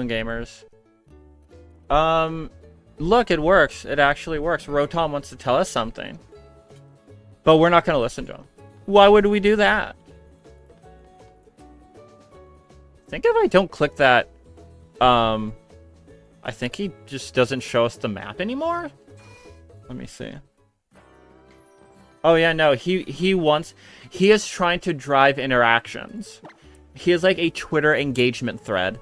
Gamers. Look, it works. It actually works. Rotom wants to tell us something. But we're not going to listen to him. Why would we do that? I think if I don't click that, I think he just doesn't show us the map anymore. Let me see. Oh yeah, no, he is trying to drive interactions. He is like a Twitter engagement thread.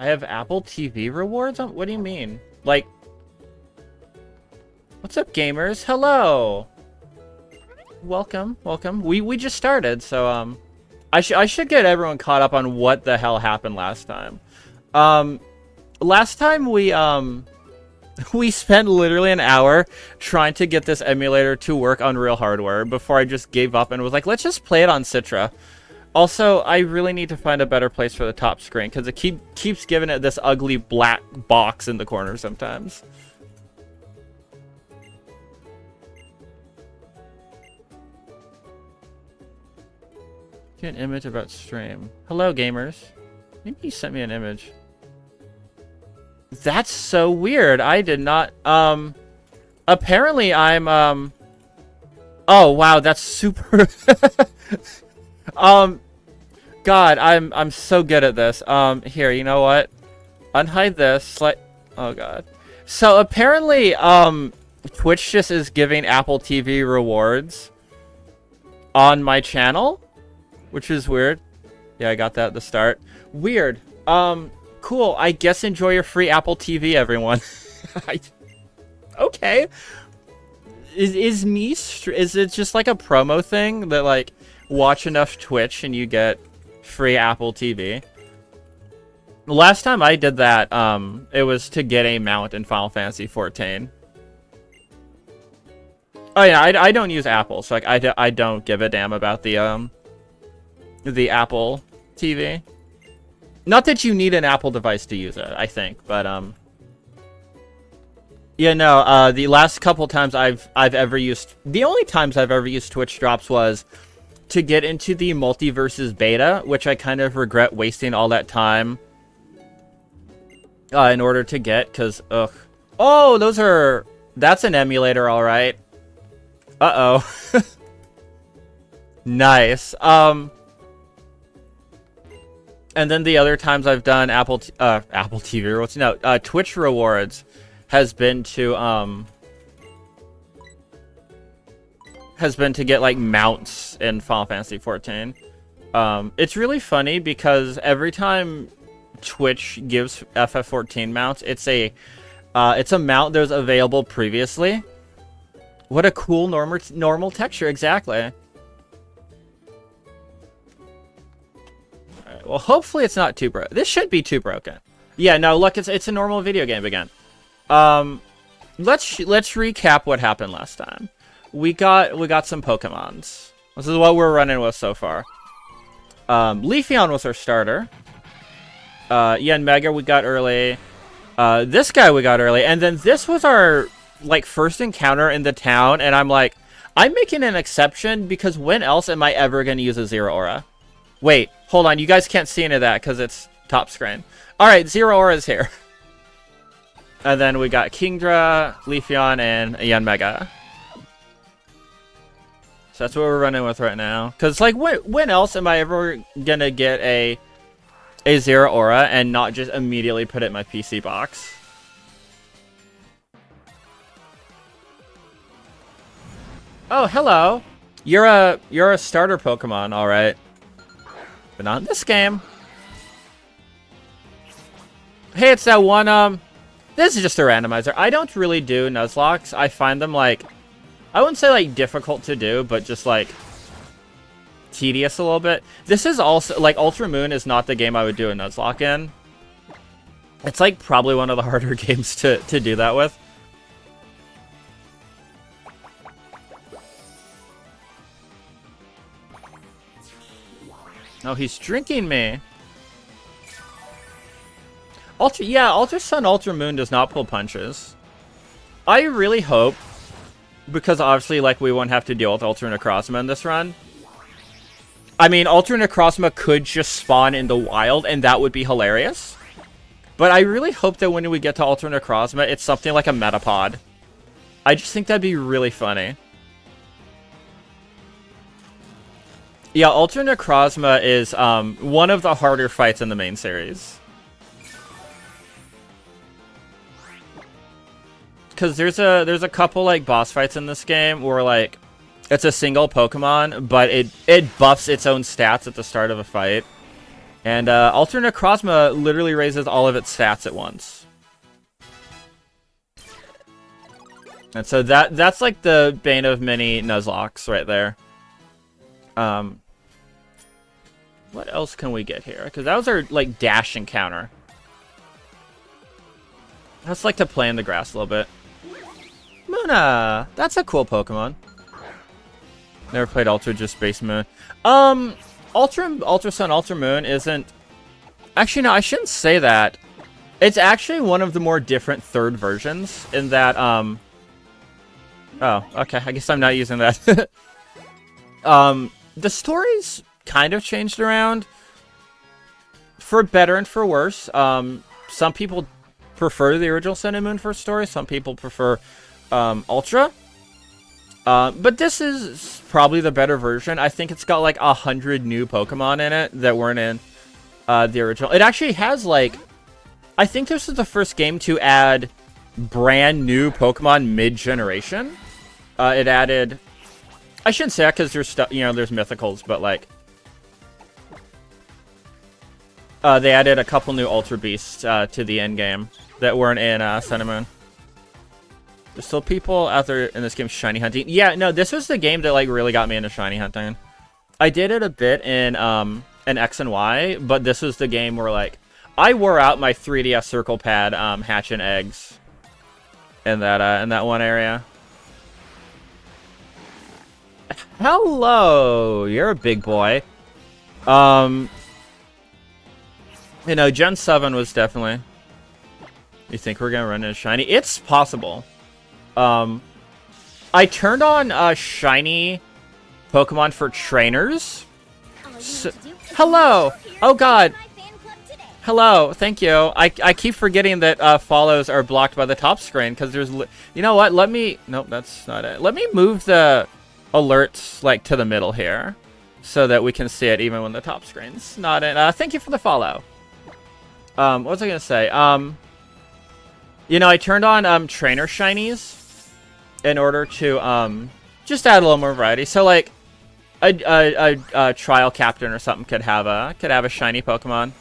I have Apple TV rewards on? What do you mean? Like, what's up, gamers? Hello. Welcome, welcome. We just started, so I should get everyone caught up on what the hell happened last time. Last time we spent literally an hour trying to get this emulator to work on real hardware before I just gave up and was like, let's just play it on Citra. Also, I really need to find a better place for the top screen because it keeps giving it this ugly black box in the corner sometimes. Get an image about stream. Hello, gamers. Maybe you sent me an image. That's so weird. I did not. Apparently I'm, oh, wow, that's super. God, I'm so good at this. Here, you know what? Unhide this. Oh, God. So, apparently, Twitch just is giving Apple TV rewards on my channel, which is weird. Yeah, I got that at the start. Weird. Cool. I guess enjoy your free Apple TV, everyone. Okay. Is it just like a promo thing that, like, watch enough Twitch and you get free Apple TV? Last time I did that, it was to get a mount in Final Fantasy XIV. Oh yeah, I don't use Apple, so like I don't give a damn about the Apple TV. Not that you need an Apple device to use it, I think, but yeah, no, the last couple times I've ever used, the only times I've ever used Twitch drops was to get into the Multiverses beta, which I kind of regret wasting all that time in order to get, because, ugh. Oh, that's an emulator, all right. Uh-oh. Nice. And then the other times I've done Apple TV rewards, no, Twitch rewards has been to get like mounts in Final Fantasy XIV. It's really funny because every time Twitch gives FF14 mounts, it's a mount that was available previously. What a cool normal texture, exactly. Alright, well, hopefully it's not too broken. This should be too broken. Yeah, no, look, it's a normal video game again. Let's recap what happened last time. We got some Pokemons. This is what we're running with so far. Leafeon was our starter. Yanmega we got early. This guy we got early, and then this was our like first encounter in the town, and I'm like, I'm making an exception because when else am I ever gonna use a Zero Aura? Wait, hold on, you guys can't see any of that because it's top screen. Alright, Zero Aura is here. And then we got Kingdra, Leafeon, and Yanmega. So that's what we're running with right now. Because, like, when else am I ever gonna get a Zero Aura and not just immediately put it in my PC box? Oh, hello. You're a starter Pokemon, all right. But not in this game. Hey, it's that one, this is just a randomizer. I don't really do Nuzlocks. I find them, like, I wouldn't say, like, difficult to do, but just, like, tedious a little bit. This is also, like, Ultra Moon is not the game I would do a Nuzlocke in. It's, like, probably one of the harder games to do that with. Oh, he's drinking me. Ultra Sun, Ultra Moon does not pull punches. I really hope, because obviously, like, we won't have to deal with Ultra Necrozma in this run. I mean, Ultra Necrozma could just spawn in the wild, and that would be hilarious. But I really hope that when we get to Ultra Necrozma, it's something like a Metapod. I just think that'd be really funny. Yeah, Ultra Necrozma is one of the harder fights in the main series. Because there's a couple like boss fights in this game where like it's a single Pokemon, but it buffs its own stats at the start of a fight. And Ultra Necrozma literally raises all of its stats at once. And so that's like the bane of many Nuzlockes right there. What else can we get here? Because that was our like dash encounter. I just like to play in the grass a little bit. Muna! That's a cool Pokemon. Never played Ultra, just Space Moon. Ultra Sun, Ultra Moon isn't... Actually, no, I shouldn't say that. It's actually one of the more different third versions in that, Oh, okay, I guess I'm not using that. The story's kind of changed around. For better and for worse. Some people prefer the original Sun and Moon first story. Some people prefer... Ultra. But this is probably the better version. I think it's got like 100 new Pokemon in it that weren't in the original. It actually has like... I think this is the first game to add brand new Pokemon mid-generation. It added... I shouldn't say that because there's stuff, you know, there's mythicals, but like... they added a couple new Ultra Beasts to the end game that weren't in Sun and Moon. There's still people out there in this game shiny hunting. Yeah, no, this was the game that like really got me into shiny hunting. I did it a bit in X and Y, but this was the game where like I wore out my 3DS circle pad hatching eggs in that one area. Hello, you're a big boy. You know, Gen 7 was definitely... You think we're gonna run into shiny? It's possible. I turned on shiny Pokemon for trainers. So, hello! Oh god! Hello, thank you. I keep forgetting that follows are blocked by the top screen because there's... You know what? Let me... Nope, that's not it. Let me move the alerts like to the middle here so that we can see it even when the top screen's not in. Thank you for the follow. What was I gonna say? You know, I turned on trainer shinies in order to just add a little more variety. So like a trial captain or something could have a shiny Pokemon.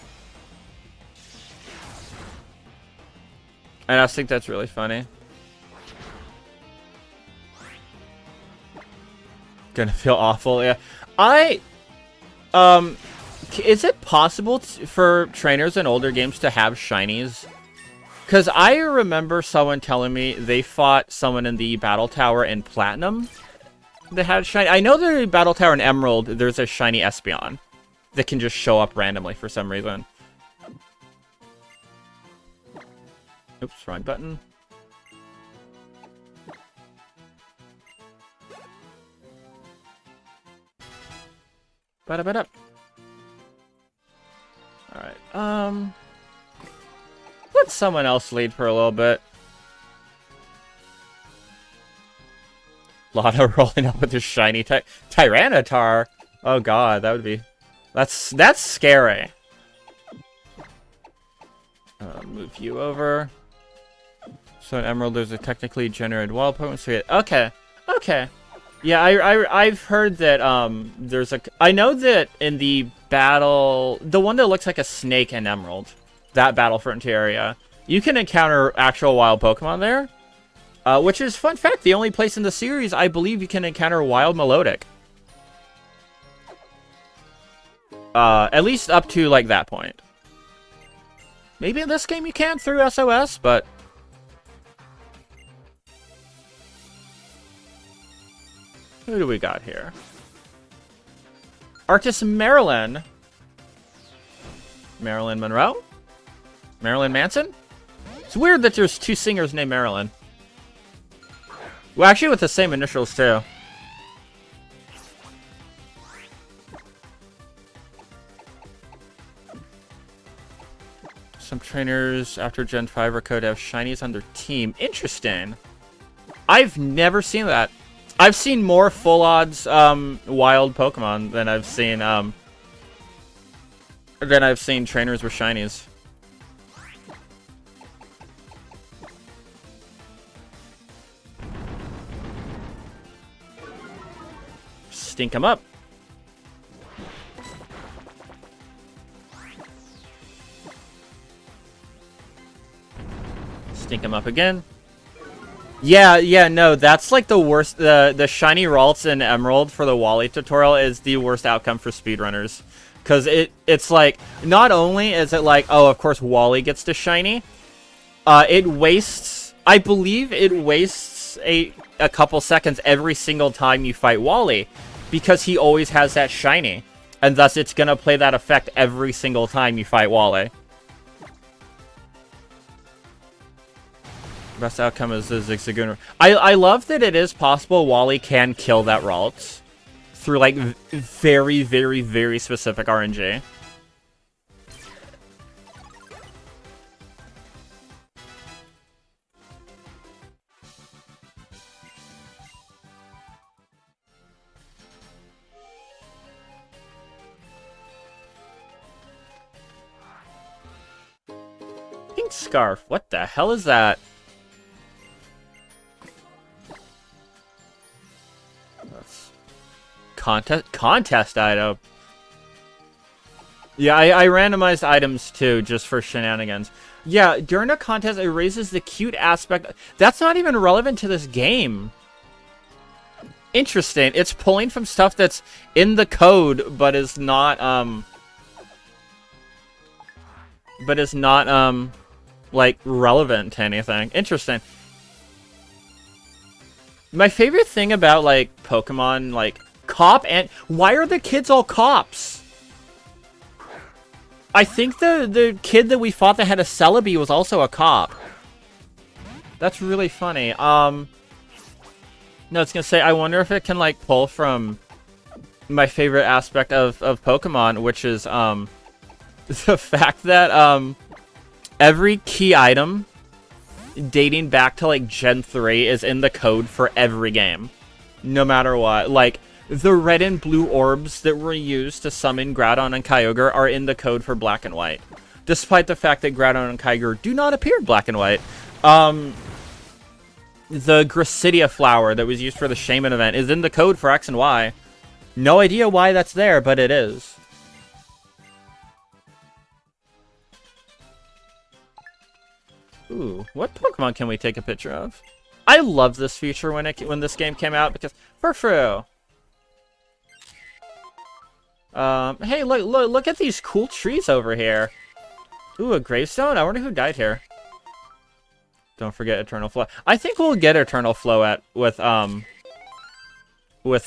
And I just think that's really funny. Gonna feel awful, yeah. Is it possible for trainers in older games to have shinies? Because I remember someone telling me they fought someone in the Battle Tower in Platinum that had shiny. I know the Battle Tower in Emerald, there's a shiny Espeon that can just show up randomly for some reason. Oops, wrong button. Ba-da-ba-da. Alright, let someone else lead for a little bit. Lotto rolling up with his shiny Tyranitar. Oh god, that would be... That's scary. Move you over. So in Emerald, there's a technically generated wild Pokemon. So yeah, okay. Yeah, I've heard that there's a... I know that in the battle... The one that looks like a snake in Emerald, that Battle Frontier area, you can encounter actual wild Pokemon there. Which is, fun fact, the only place in the series I believe you can encounter wild Melodic. At least up to, like, that point. Maybe in this game you can through SOS, but... Who do we got here? Artist Marilyn. Marilyn Monroe? Marilyn Manson? It's weird that there's 2 singers named Marilyn. Well, actually with the same initials, too. Some trainers after Gen 5 are code have shinies on their team. Interesting. I've never seen that. I've seen more full odds wild Pokemon than I've seen trainers with shinies. Stink 'em up. Stink 'em up again. Yeah, no, that's like the worst. The shiny Ralts and Emerald for the Wally tutorial is the worst outcome for speedrunners. Because it's like, not only is it like, oh, of course Wally gets to shiny, it wastes, I believe it wastes a couple seconds every single time you fight Wally. Because he always has that shiny. And thus it's gonna play that effect every single time you fight Wally. Best outcome is the Zigzagoon. I love that it is possible Wally can kill that Ralts through like very, very, very specific RNG. Pink Scarf. What the hell is that? Contest item. Yeah, I randomized items too, just for shenanigans. Yeah, during a contest, it raises the cute aspect. That's not even relevant to this game. Interesting. It's pulling from stuff that's in the code, but is not, like, relevant to anything. Interesting. My favorite thing about, like, Pokemon, like, cop and... Why are the kids all cops? I think the kid that we fought that had a Celebi was also a cop. That's really funny. No, it's gonna say, I wonder if it can, like, pull from my favorite aspect of Pokemon, which is, the fact that, every key item dating back to, like, Gen 3 is in the code for every game. No matter what. Like, the red and blue orbs that were used to summon Groudon and Kyogre are in the code for Black and White. Despite the fact that Groudon and Kyogre do not appear in Black and White. The Gracidia flower that was used for the Shaman event is in the code for X and Y. No idea why that's there, but it is. Ooh, what Pokemon can we take a picture of? I love this feature when this game came out because Furfrou. Hey, look at these cool trees over here. Ooh, a gravestone? I wonder who died here. Don't forget Eternal Flow. I think we'll get Eternal Flow with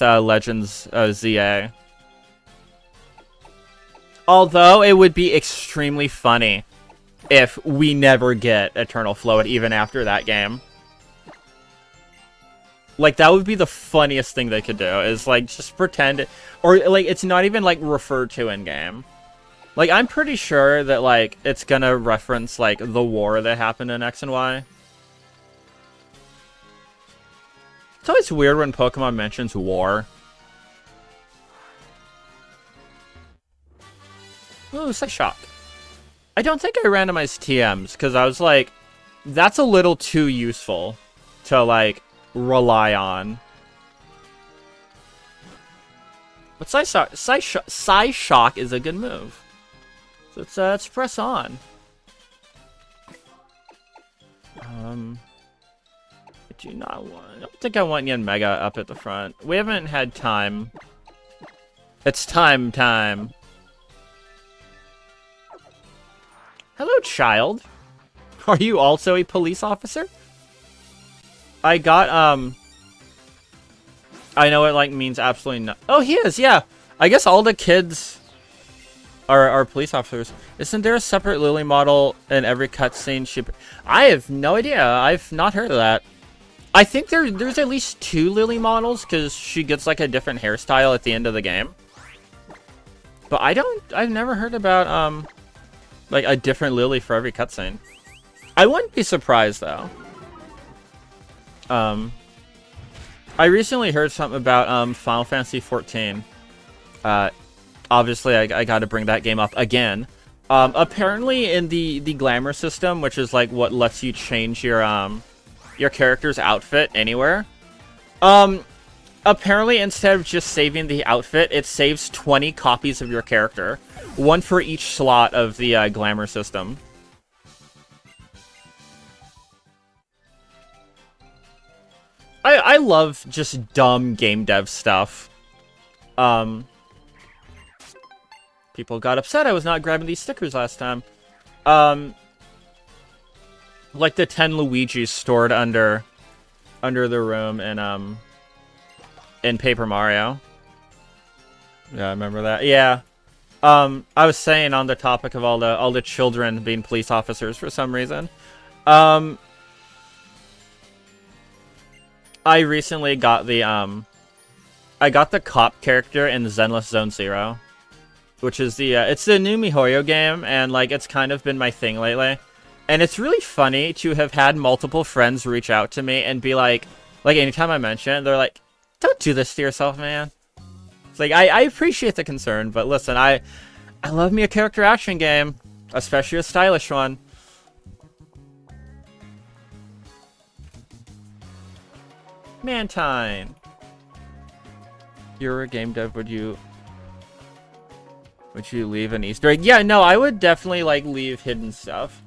Legends ZA. Although it would be extremely funny if we never get Eternal Flow even after that game. Like, that would be the funniest thing they could do, is, like, just pretend... Or, like, it's not even, like, referred to in-game. Like, I'm pretty sure that, like, it's gonna reference, like, the war that happened in X and Y. It's always weird when Pokemon mentions war. Ooh, Psyshock. I don't think I randomized TMs, because I was like, that's a little too useful to, like, rely on. But Psyshock is a good move. So let's press on. I do not want... I don't think I want Yanmega up at the front. We haven't had time. It's time. Hello, child. Are you also a police officer? I got, I know it, like, means absolutely no... Oh, he is, yeah! I guess all the kids Are police officers. Isn't there a separate Lily model in every cutscene? I have no idea. I've not heard of that. I think there's at least 2 Lily models because she gets like a different hairstyle at the end of the game. But I've never heard about like a different Lily for every cutscene. I wouldn't be surprised though. I recently heard something about Final Fantasy 14. Obviously I got to bring that game up again. Apparently in the glamour system, which is like what lets you change your character's outfit anywhere. Apparently instead of just saving the outfit, it saves 20 copies of your character. 1 for each slot of the glamour system. I love just dumb game dev stuff. People got upset I was not grabbing these stickers last time. Like the 10 Luigis stored under the room in Paper Mario. Yeah, I remember that. Yeah. I was saying on the topic of all the children being police officers for some reason. I recently got the cop character in Zenless Zone Zero, which is it's the new MiHoYo game, and like it's kind of been my thing lately. And it's really funny to have had multiple friends reach out to me and be like anytime I mention it, they're like, "Don't do this to yourself, man." It's like I appreciate the concern, but listen, I love me a character action game, especially a stylish one. Mantine. You're a game dev, would you leave an Easter egg? Yeah, no, I would definitely like leave hidden stuff.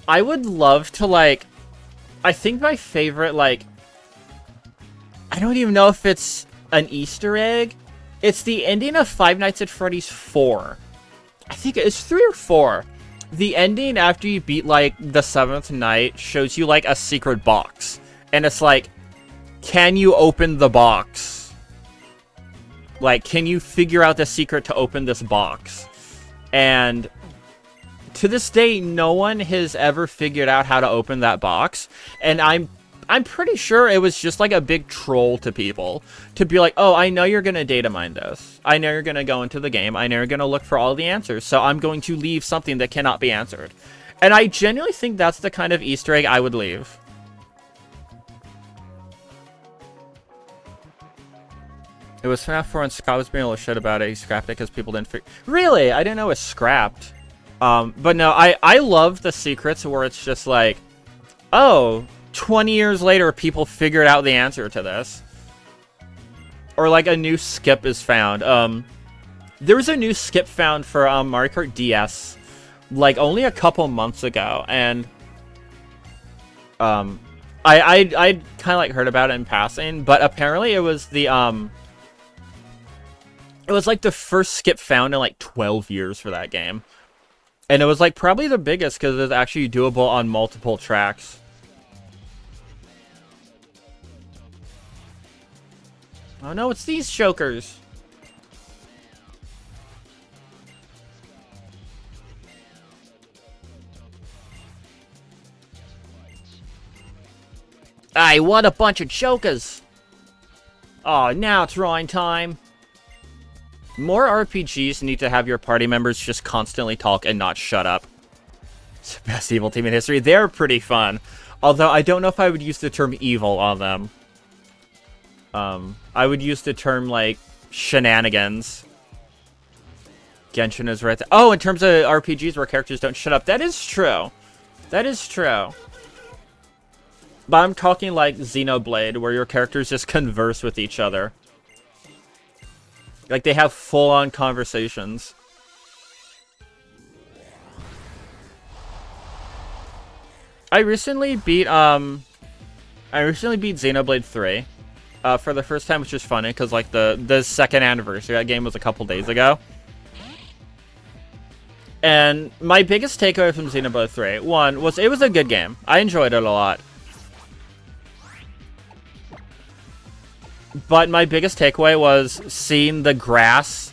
I would love to like I think my favorite I don't even know if it's an Easter egg. It's the ending of Five Nights at Freddy's 4. I think it's 3 or 4. The ending after you beat like the 7th night shows you like a secret box. And it's like, can you open the box? Like, can you figure out the secret to open this box? And to this day, no one has ever figured out how to open that box. And I'm pretty sure it was just like a big troll to people. To be like, oh, I know you're going to data mine this. I know you're going to go into the game. I know you're going to look for all the answers. So I'm going to leave something that cannot be answered. And I genuinely think that's the kind of Easter egg I would leave. It was FNAF 4 and Scott was being a little shit about it. He scrapped it because people didn't figure... Really? I didn't know it was scrapped. But no, I love the secrets where it's just like, oh, 20 years later, people figured out the answer to this. Or like a new skip is found. There was a new skip found for Mario Kart DS like only a couple months ago, and I kind of like heard about it in passing, but apparently it was the it was like the first skip found in like 12 years for that game. And it was like probably the biggest because it was actually doable on multiple tracks. Oh no, it's these chokers. Aye, what a bunch of chokers. Oh, now it's drawing time. More RPGs need to have your party members just constantly talk and not shut up. It's the best evil team in history. They're pretty fun. Although I don't know if I would use the term evil on them. I would use the term, like, shenanigans. Genshin is right there. Oh, in terms of RPGs where characters don't shut up. That is true. That is true. But I'm talking like Xenoblade, where your characters just converse with each other. Like, they have full-on conversations. I recently beat Xenoblade 3 for the first time, which is funny, because, like, the second anniversary of that game was a couple days ago. And my biggest takeaway from Xenoblade 3, one, was it was a good game. I enjoyed it a lot. But my biggest takeaway was seeing the grass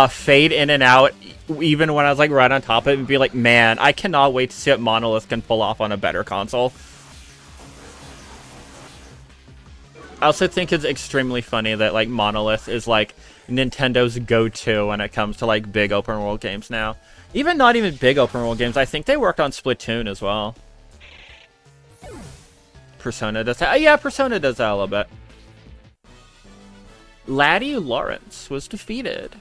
fade in and out even when I was like right on top of it, and be like, man, I cannot wait to see what Monolith can pull off on a better console. I also think it's extremely funny that like Monolith is like Nintendo's go-to when it comes to like big open world games now. Even not even big open world games. I think they worked on Splatoon as well. Persona does that. Yeah, Persona does that a little bit. Laddie Lawrence was defeated.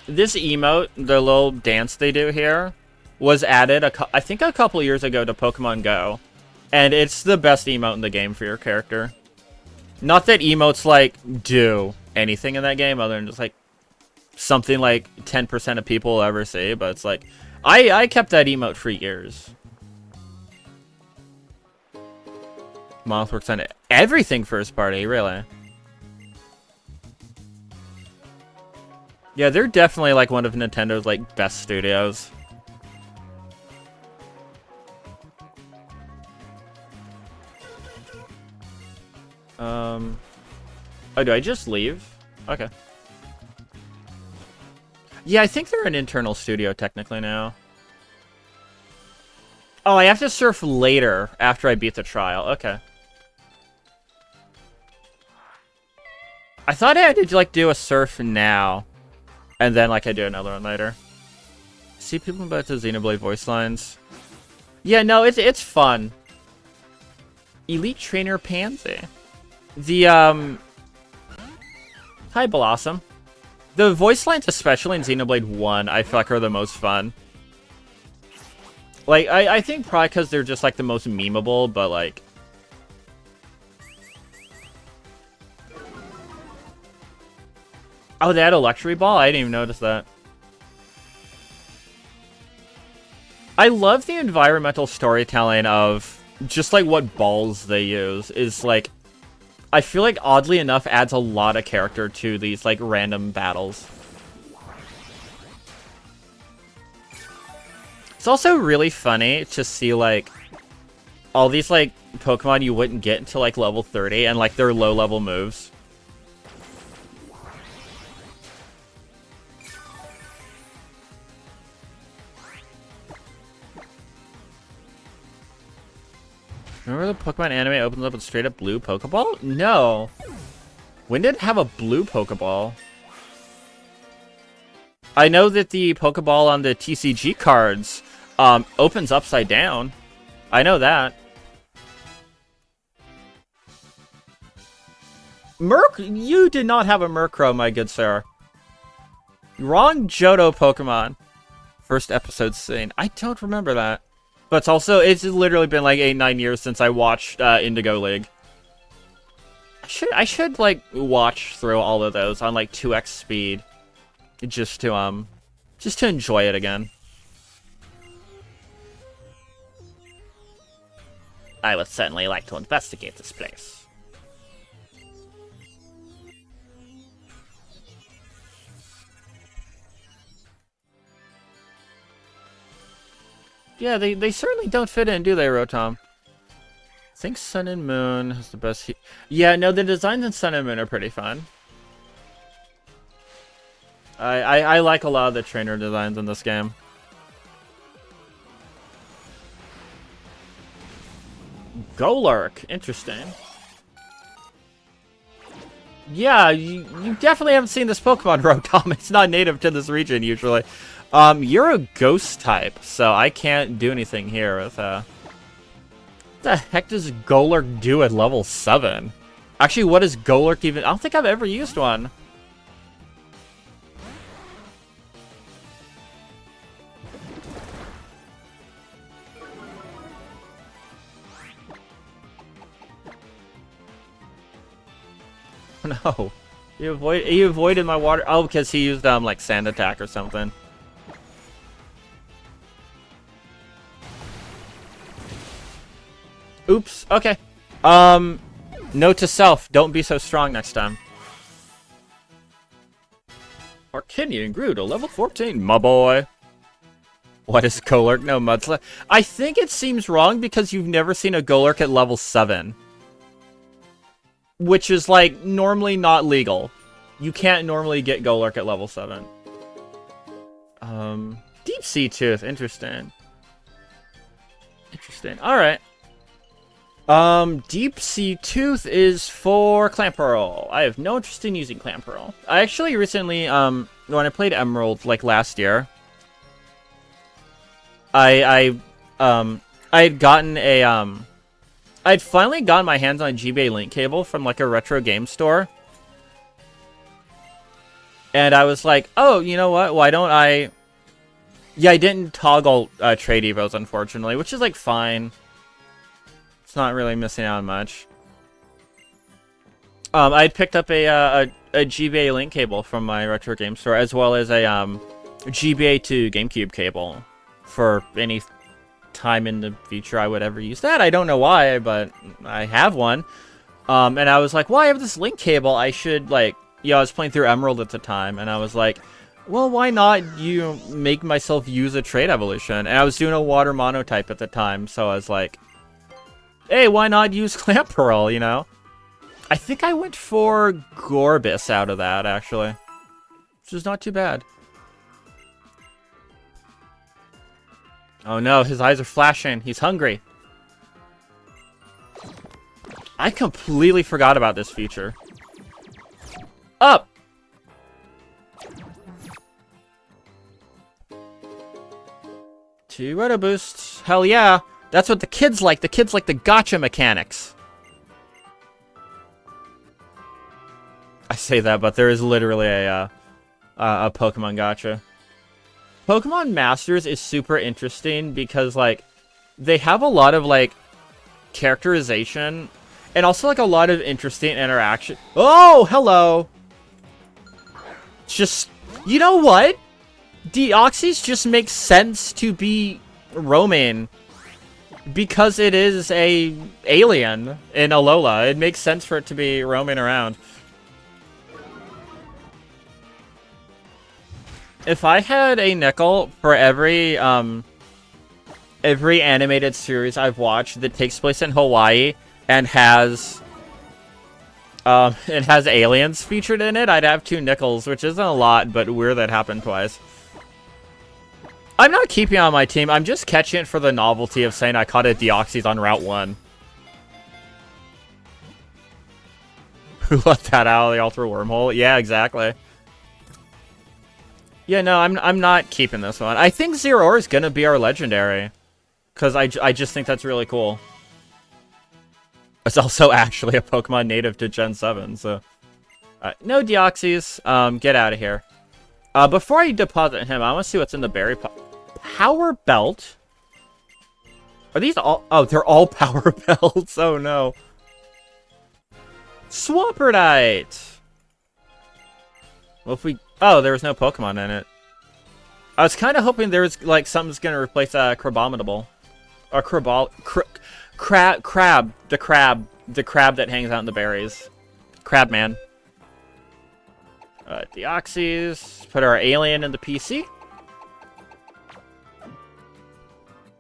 This emote, the little dance they do here, was added, I think a couple years ago to Pokemon Go. And it's the best emote in the game for your character. Not that emotes, like, do anything in that game, other than just, like, something like 10% of people will ever see, but it's like, I kept that emote for years. Monolith works on everything first party, really. Yeah, they're definitely like one of Nintendo's like best studios. Oh, do I just leave? Okay. Yeah, I think they're an internal studio technically now. Oh, I have to surf later after I beat the trial. Okay. I thought I had to like do a surf now. And then, like, I do another one later. See people about the Xenoblade voice lines. Yeah, no, it's fun. Elite Trainer Pansy. The, Hi, Blossom. The voice lines, especially in Xenoblade 1, I feel like are the most fun. Like, I think probably because they're just, like, the most memeable, but, like... Oh, they had a luxury ball? I didn't even notice that. I love the environmental storytelling of just like what balls they use. Is like, I feel like oddly enough adds a lot of character to these like random battles. It's also really funny to see like all these like Pokemon you wouldn't get until like level 30 and like their low level moves. Remember the Pokemon anime opens up with straight up blue Pokeball? No. When did it have a blue Pokeball? I know that the Pokeball on the TCG cards opens upside down. I know that. You did not have a Murkrow, my good sir. Wrong Johto Pokemon. First episode scene. I don't remember that. But it's literally been like 8-9 years since I watched Indigo League. I should like watch through all of those on like 2x speed, just to enjoy it again. I would certainly like to investigate this place. Yeah, they certainly don't fit in, do they, Rotom? I think Sun and Moon has the best... Yeah, no, the designs in Sun and Moon are pretty fun. I like a lot of the trainer designs in this game. Golurk, interesting. Yeah, you definitely haven't seen this Pokemon, Rotom. It's not native to this region, usually. You're a ghost type, so I can't do anything here with, What the heck does Golurk do at level 7? Actually, what is Golurk even? I don't think I've ever used one. No. He avoided my water. Oh, because he used, like, Sand Attack or something. Oops, okay. Note to self, don't be so strong next time. Arcinian grew to level 14, my boy. What is Golurk? No, Mudslap. I think it seems wrong because you've never seen a Golurk at level 7. which is, like, normally not legal. You can't normally get Golurk at level 7. Deep Sea Tooth. Interesting. Interesting. Alright. Deep Sea Tooth is for Clamperl. I have no interest in using Clamperl. I actually recently, when I played Emerald, like, last year, I had gotten a, I'd finally gotten my hands on a GBA link cable from, like, a retro game store. And I was like, oh, you know what? Why don't I... Yeah, I didn't toggle trade evos, unfortunately, which is, like, fine. It's not really missing out on much. I'd picked up a GBA link cable from my retro game store, as well as a GBA to GameCube cable for any time in the future I would ever use that. I don't know why, but I have one. And I was like, well, I have this link cable. I should, like, I was playing through Emerald at the time, and I was like, well, why not make myself use a trait evolution? And I was doing a water monotype at the time, so I was like, hey, why not use Clamperl, you know? I think I went for Gorbis out of that, actually. Which is not too bad. Oh no, his eyes are flashing. He's hungry. I completely forgot about this feature. Up! Two Roto Boosts. Hell yeah. That's what the kids like. The kids like the gotcha mechanics. I say that, but there is literally a Pokemon gotcha. Pokemon Masters is super interesting because, like, they have a lot of, like, characterization and also, like, a lot of interesting interaction. Oh, hello! Just, you know what? Deoxys just makes sense to be roaming because it is a alien in Alola. It makes sense for it to be roaming around. If I had a nickel for every animated series I've watched that takes place in Hawaii and has aliens featured in it, I'd have 2 nickels, which isn't a lot, but weird that happened twice. I'm not keeping on my team. I'm just catching it for the novelty of saying I caught a Deoxys on Route 1. Who let that out of the Ultra Wormhole? Yeah, exactly. Yeah, no, I'm not keeping this one. I think Zeraora is gonna be our legendary, because I just think that's really cool. It's also actually a Pokemon native to Gen 7, so... no Deoxys. Get out of here. Before I deposit him, I want to see what's in the berry Power Belt? Are these all... Oh, they're all Power Belts. Oh, no. Swamperdite! Well, if we... Oh, there was no Pokemon in it. I was kind of hoping there was, like, something's gonna replace Crabominable. Or Crab. The crab that hangs out in the berries. Crabman. Deoxys. Put our alien in the PC.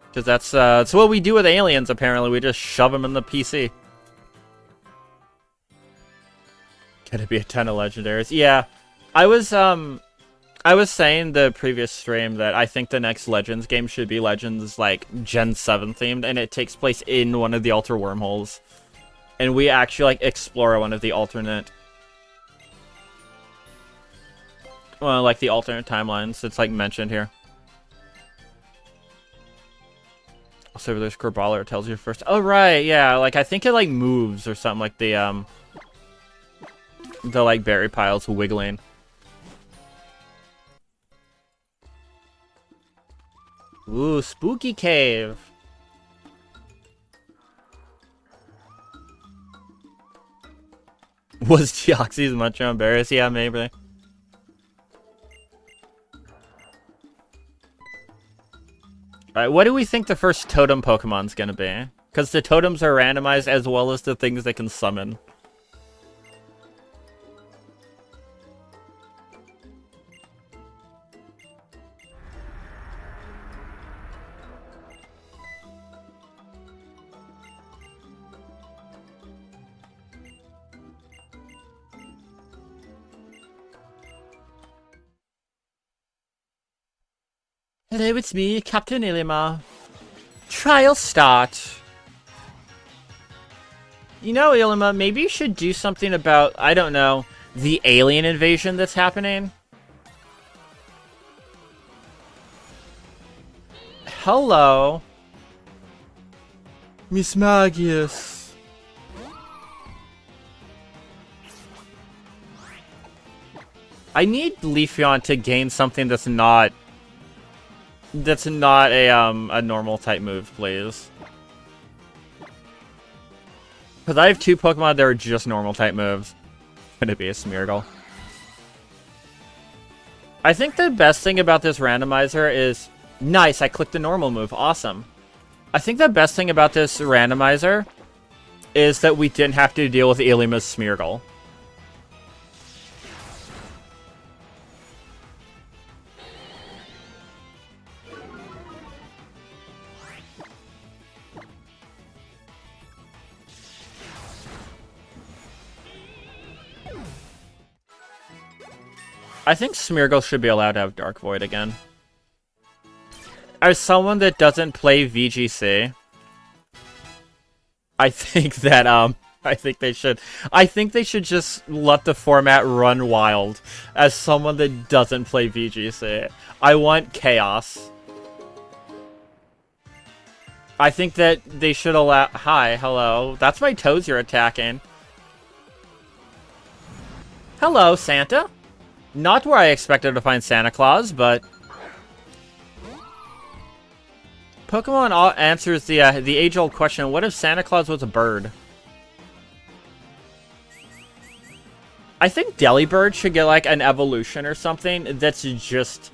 Because that's what we do with aliens, apparently. We just shove them in the PC. Gonna be a ton of legendaries. Yeah. I was saying the previous stream that I think the next Legends game should be Legends, like, Gen 7 themed, and it takes place in one of the Ultra Wormholes. And we actually, like, explore one of the alternate... Well, like, the alternate timelines that's, like, mentioned here. Also, there's Crabrawler, it tells you first. Oh, right, yeah, like, I think it, like, moves or something, like the like, berry piles wiggling. Ooh, Spooky Cave. Was Deoxys munching on berries? Yeah, maybe. Alright, what do we think the first totem Pokemon's gonna be? Because the totems are randomized as well as the things they can summon. Hello, it's me, Captain Ilima. Trial start. You know, Ilima, maybe you should do something about, I don't know, the alien invasion that's happening. Hello. Miss Magius. I need Leafeon to gain something that's not a normal type move, please. Because I have 2 Pokemon that are just normal type moves. Gonna be a Smeargle. I think the best thing about this randomizer is... Nice, I clicked the normal move. Awesome. I think the best thing about this randomizer is that we didn't have to deal with Ilima's Smeargle. I think Smeargle should be allowed to have Dark Void again. As someone that doesn't play VGC, I think that, I think they should just let the format run wild. As someone that doesn't play VGC, I want chaos. I think that they should allow... Hi, hello. That's my toes you're attacking. Hello, Santa. Not where I expected to find Santa Claus, but... Pokemon answers the age-old question, what if Santa Claus was a bird? I think Delibird should get, like, an evolution or something that's just...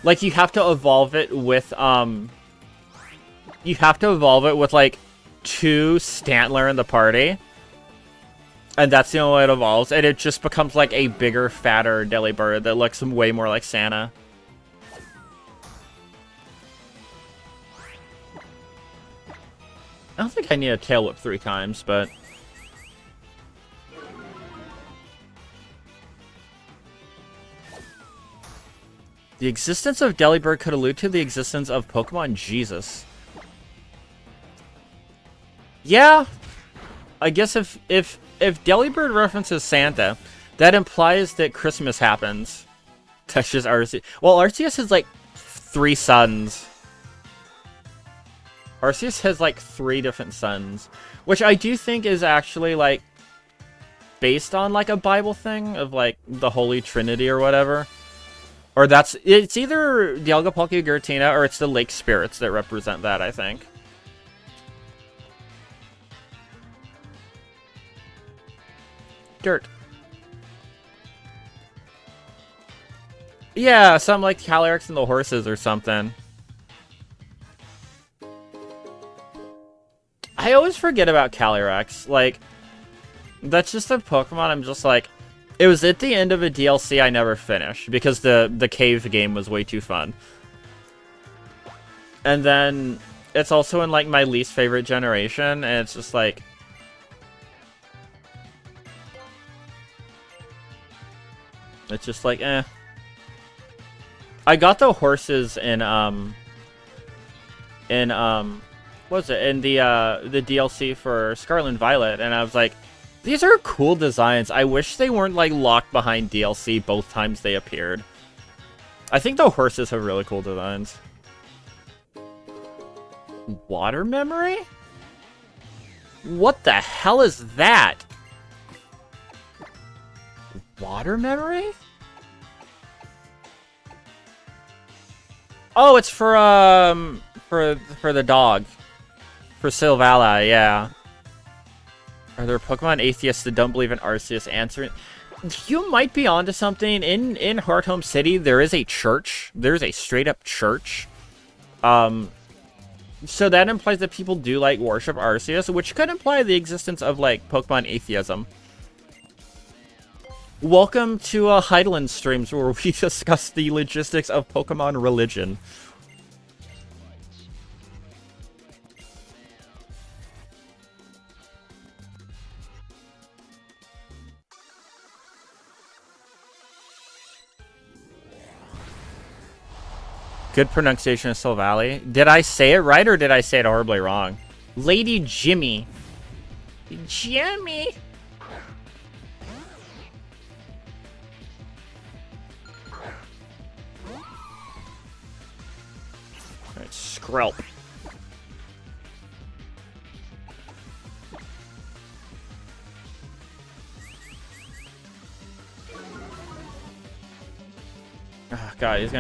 Like, you have to evolve it with, You have to evolve it with, like, 2 Stantler in the party. And that's the only way it evolves. And it just becomes, like, a bigger, fatter Delibird that looks way more like Santa. I don't think I need a Tail Whip 3 times, but... The existence of Delibird could allude to the existence of Pokemon Jesus. Yeah! I guess if Delibird references Santa, that implies that Christmas happens. That's just Arceus. Well, Arceus has, like, 3 sons. Arceus has, like, 3 different sons. Which I do think is actually, like, based on, like, a Bible thing of, like, the Holy Trinity or whatever. Or it's either Dialga, Palkia, Giratina, or it's the Lake Spirits that represent that, I think. Dirt. Yeah, something like Calyrex and the horses or something. I always forget about Calyrex. Like, that's just a Pokemon I'm just like... It was at the end of a DLC I never finished, because the cave game was way too fun. And then, it's also in, like, my least favorite generation, and it's just like... It's just like, eh. I got the horses in, what was it? In the DLC for Scarlet and Violet, and I was like, these are cool designs. I wish they weren't, like, locked behind DLC both times they appeared. I think the horses have really cool designs. Water memory? What the hell is that? Water memory? Oh, it's for the dog. For Silvala, yeah. Are there Pokemon atheists that don't believe in Arceus answering? You might be onto something. In Hearthome City, there is a church. There's a straight-up church. So that implies that people do, like, worship Arceus, which could imply the existence of, like, Pokemon atheism. Welcome to Hydelinne streams, where we discuss the logistics of Pokemon religion. Good pronunciation of Silvally. Did I say it right or did I say it horribly wrong? Lady Jimmy. Jimmy. Alright, Skrelp. Oh, God, he's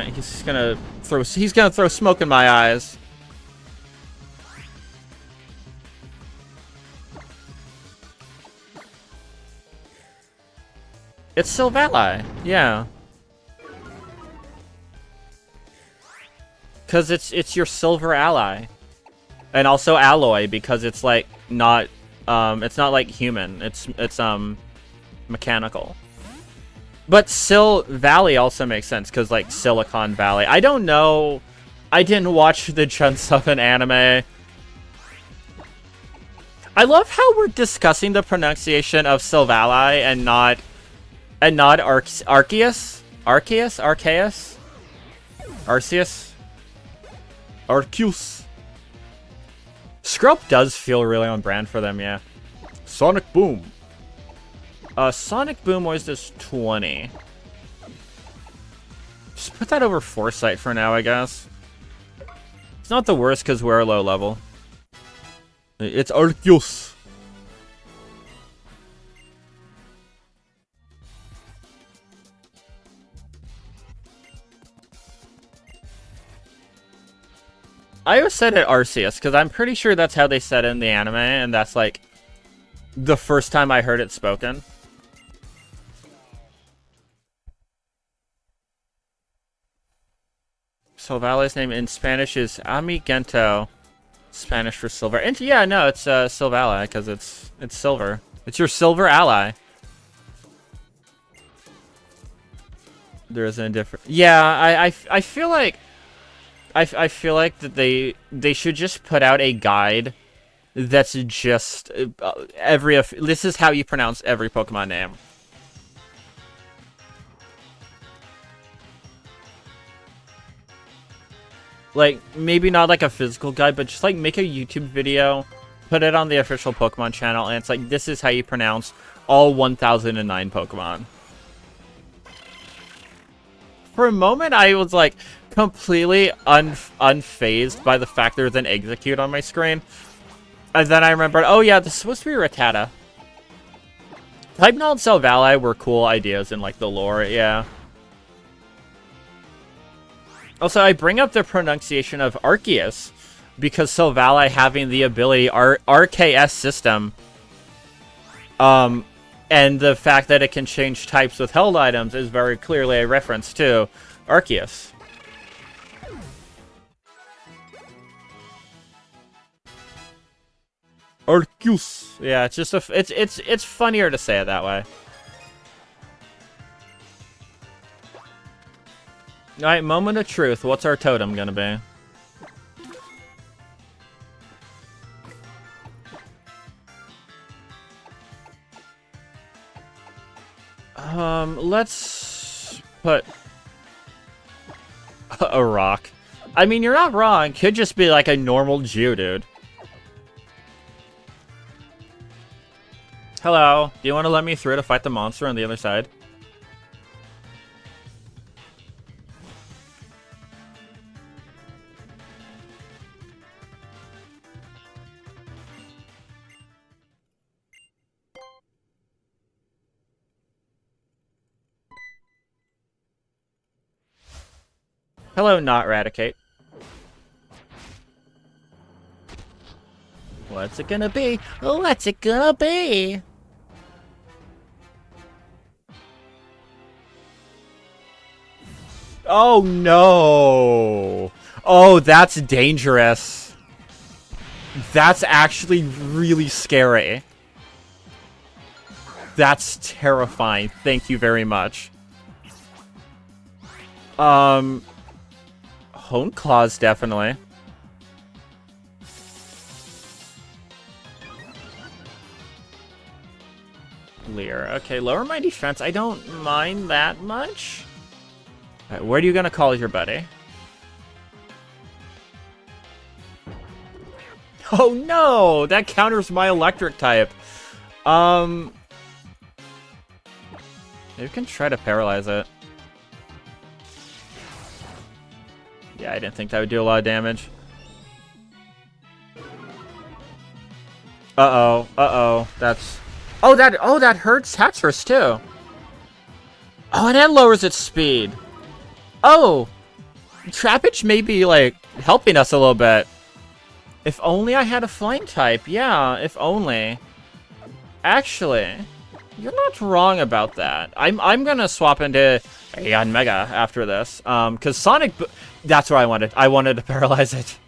gonna throw smoke in my eyes. It's Silvally, yeah. Cause it's your silver ally, and also alloy because it's like not it's not like human. It's mechanical. But Sil Valley also makes sense, because, like, Silicon Valley. I don't know. I didn't watch the Jun-Suffin anime. I love how we're discussing the pronunciation of Silvally and not Arceus? Arceus? Arceus? Arceus? Arceus. Skrelp does feel really on brand for them, yeah. Sonic Boom. Sonic Boom always does 20. Just put that over Foresight for now, I guess. It's not the worst because we're low level. It's Arceus. I always said it Arceus because I'm pretty sure that's how they said it in the anime, and that's like the first time I heard it spoken. Silvally's name in Spanish is Amiguento, Spanish for silver. And yeah, no, it's Silvally because it's silver. It's your silver ally. There is a different. Yeah, I feel like I feel like that they should just put out a guide that's just this is how you pronounce every Pokemon name. Like, maybe not like a physical guide, but just like make a YouTube video, put it on the official Pokemon channel, and it's like, this is how you pronounce all 1009 Pokemon. For a moment, I was like completely unfazed by the fact there's an Execute on my screen. And then I remembered, oh yeah, this is supposed to be Rattata. Hydelinne and Silvally were cool ideas in like the lore, yeah. Also, I bring up the pronunciation of Arceus because Silvally having the ability RKS system, and the fact that it can change types with held items is very clearly a reference to Arceus. Arceus. Yeah, it's just it's funnier to say it that way. Alright, moment of truth. What's our totem gonna be? Let's put a rock. I mean, you're not wrong. Could just be like a normal Geodude. Hello. Do you want to let me through to fight the monster on the other side? Hello, not Raticate. What's it gonna be? What's it gonna be? Oh no! Oh, that's dangerous. That's actually really scary. That's terrifying. Thank you very much. Hone Claws, definitely. Leer. Okay, lower my defense. I don't mind that much. Alright, what are you gonna call your buddy? Oh no! That counters my electric type. Maybe we can try to paralyze it. Yeah, I didn't think that would do a lot of damage. Uh-oh. Uh-oh. That's... Oh, that hurts Tetris, too. Oh, and that lowers its speed. Oh! Trappage may be, like, helping us a little bit. If only I had a flying type. Yeah, if only. Actually, you're not wrong about that. I'm gonna swap into Aeon Mega after this. Because Sonic... That's what I wanted. I wanted to paralyze it.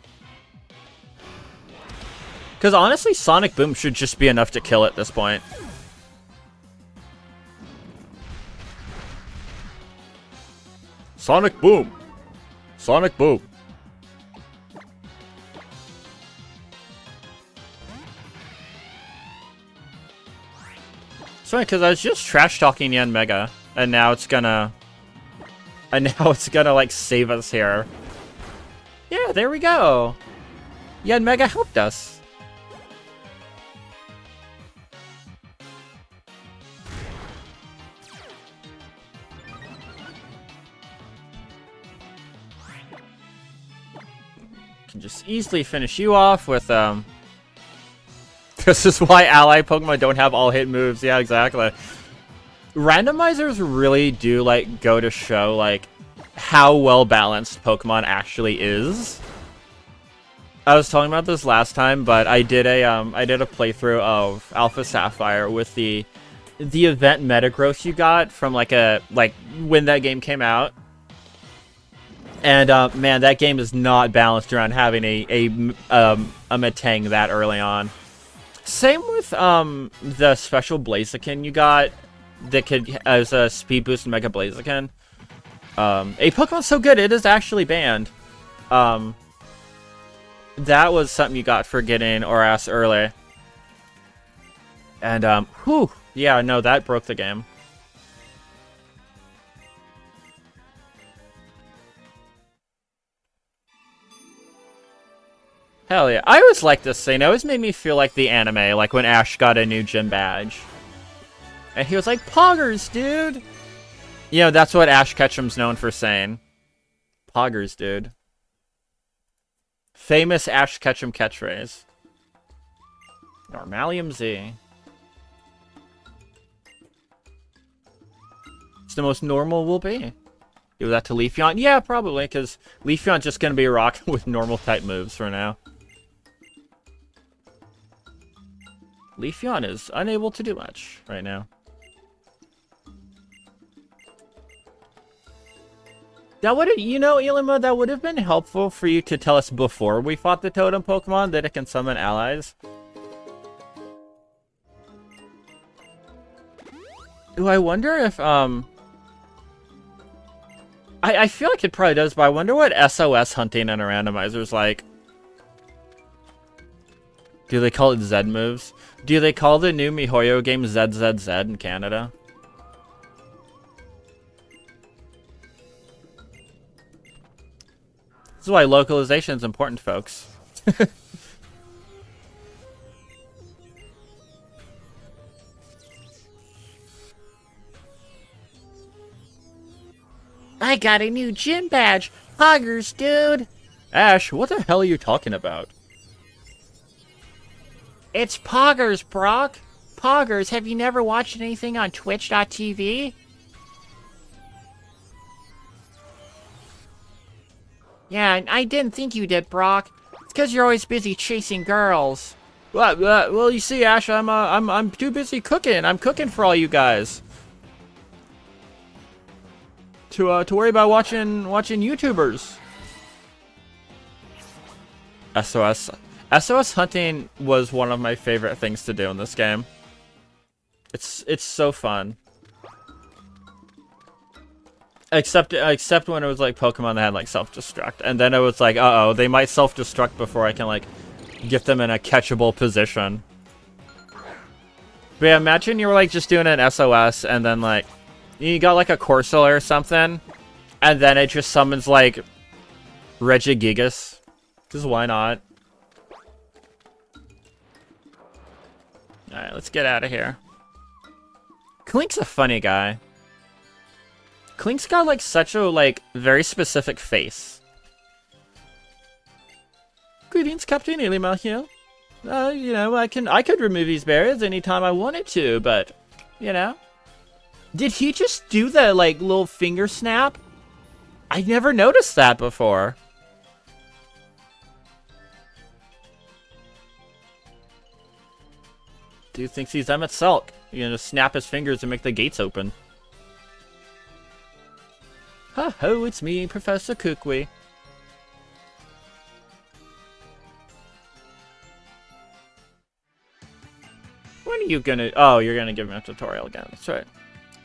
Because honestly, Sonic Boom should just be enough to kill it at this point. Sonic Boom. Sonic Boom. It's funny because I was just trash talking Yen Mega, and now it's gonna, like save us here. Yeah, there we go. Yen Mega helped us. Can just easily finish you off with This is why ally Pokemon don't have all hit moves. Yeah, exactly. Randomizers really do like go to show like how well balanced Pokemon actually is. I was talking about this last time, but I did a playthrough of Alpha Sapphire with the event Metagross you got from like when that game came out. And man, that game is not balanced around having a Metang that early on. Same with the special Blaziken you got that could as a speed boost Mega Blaziken. A Pokemon so good it is actually banned. That was something you got for getting Oras early. And whew, yeah, no, that broke the game. Hell yeah. I always liked this scene. It always made me feel like the anime, like when Ash got a new gym badge. And he was like, Poggers, dude! You know, that's what Ash Ketchum's known for saying. Poggers, dude. Famous Ash Ketchum catchphrase. Normalium Z. It's the most normal will be. Do that to Leafeon? Yeah, probably, because Leafeon's just going to be rocking with normal type moves for now. Leafeon is unable to do much right now. That would have, you know, Ilima, that would have been helpful for you to tell us before we fought the Totem Pokemon that it can summon allies. Ooh, I wonder if, I feel like it probably does, but I wonder what SOS hunting in a randomizer is like. Do they call it Z moves? Do they call the new MiHoYo game ZZZ in Canada? This is why localization is important, folks. I got a new gym badge. Poggers, dude. Ash, what the hell are you talking about? It's Poggers, Brock. Poggers, have you never watched anything on Twitch.tv? Yeah, I didn't think you did, Brock. It's because you're always busy chasing girls. Well, you see, Ash, I'm too busy cooking. I'm cooking for all you guys. To worry about watching YouTubers. SOS hunting was one of my favorite things to do in this game. It's so fun. Except when it was like Pokemon that had like self-destruct, and then it was like, uh-oh, they might self-destruct before I can like get them in a catchable position. But yeah, imagine you were like just doing an SOS and then like you got like a Corsola or something, and then it just summons like Regigigas. Because why not? Alright, let's get out of here. Klink's a funny guy. Klink's got, like, such a, like, very specific face. Greetings, Captain Ilima here. You know, I could remove these barriers anytime I wanted to, but, you know. Did he just do the, like, little finger snap? I never noticed that before. Dude thinks he's Emmett Selk. You know, just snap his fingers and make the gates open. Ha ho, it's me, Professor Kukui. When are you gonna... Oh, you're gonna give him a tutorial again. That's right.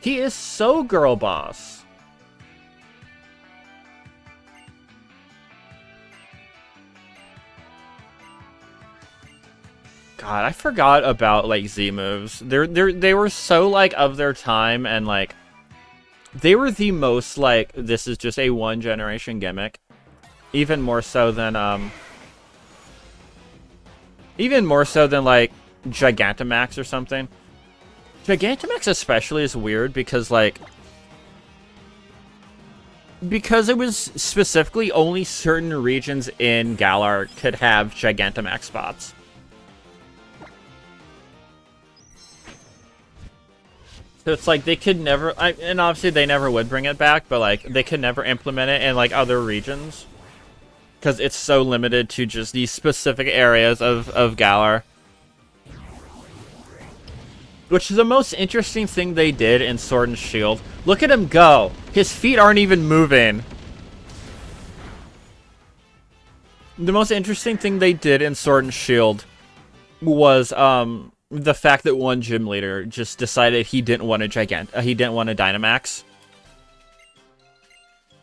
He is so girl boss. God, I forgot about, like, Z moves. They were so, like, of their time, and, like, they were the most, like, this is just a one-generation gimmick. Even more so than, like, Gigantamax or something. Gigantamax especially is weird because, like... Because it was specifically only certain regions in Galar could have Gigantamax spots. So it's like they could never... and obviously they never would bring it back, but, like, they could never implement it in, like, other regions. Because it's so limited to just these specific areas of Galar. Which is the most interesting thing they did in Sword and Shield. Look at him go! His feet aren't even moving. The most interesting thing they did in Sword and Shield was, the fact that one gym leader just decided he didn't want a Dynamax.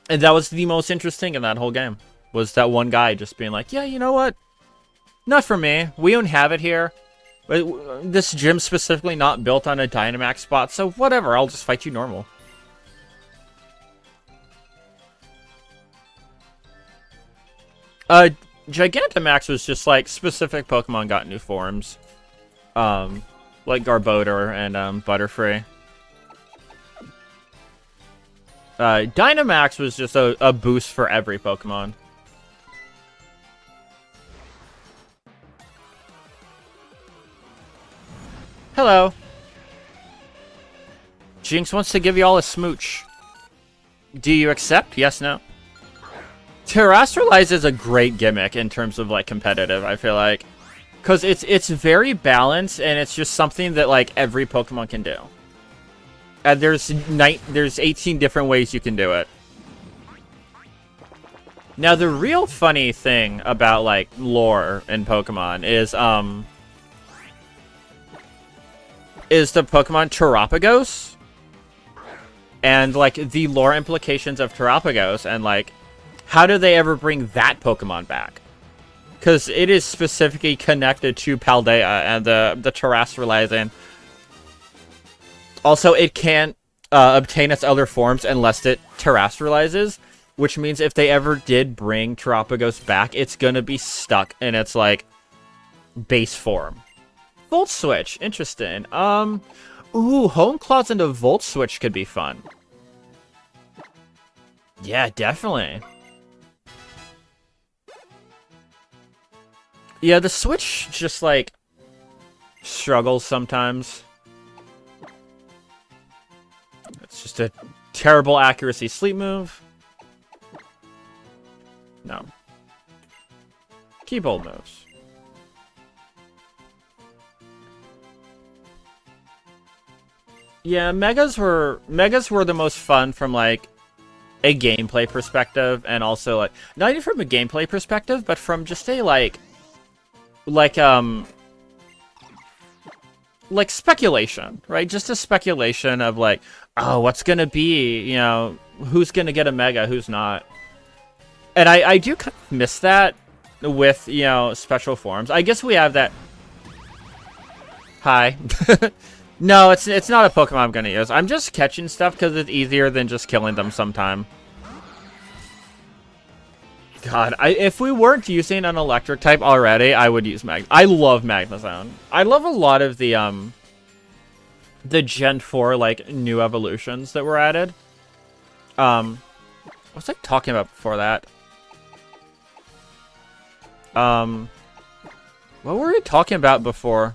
And that was the most interesting in that whole game. Was that one guy just being like, yeah, you know what? Not for me. We don't have it here. This gym's specifically not built on a Dynamax spot, so whatever, I'll just fight you normal. Gigantamax was just like specific Pokemon got new forms. Like Garbodor and Butterfree. Dynamax was just a boost for every Pokemon. Hello. Jinx wants to give you all a smooch. Do you accept? Yes, no? Terrestrialize is a great gimmick in terms of, like, competitive, I feel like. Because it's very balanced, and it's just something that, like, every Pokemon can do. And there's 18 different ways you can do it. Now, the real funny thing about, like, lore in Pokemon is the Pokemon Terapagos. And, like, the lore implications of Terapagos, and, like, how do they ever bring that Pokemon back? Because it is specifically connected to Paldea and the Terrestrializing. Also, it can't obtain its other forms unless it terrestrializes, which means if they ever did bring Terapagos back, it's gonna be stuck in its, like, base form. Volt Switch, interesting. Ooh, Home Claws into Volt Switch could be fun. Yeah, definitely. Yeah, the Switch just, like, struggles sometimes. It's just a terrible accuracy sleep move. No. Keep old moves. Yeah, Megas were the most fun from, like, a gameplay perspective, and also, like, not even from a gameplay perspective, but from just a, like speculation, right? Just a speculation of, like, oh, what's gonna be, you know, who's gonna get a Mega, who's not. And I do kind of miss that with, you know, special forms. I guess we have that. Hi. No, it's not a Pokemon I'm gonna use. I'm just catching stuff because it's easier than just killing them sometime. God, if we weren't using an electric type already, I would use I love Magnezone. I love a lot of the Gen 4 like new evolutions that were added. What was I talking about before that? What were we talking about before?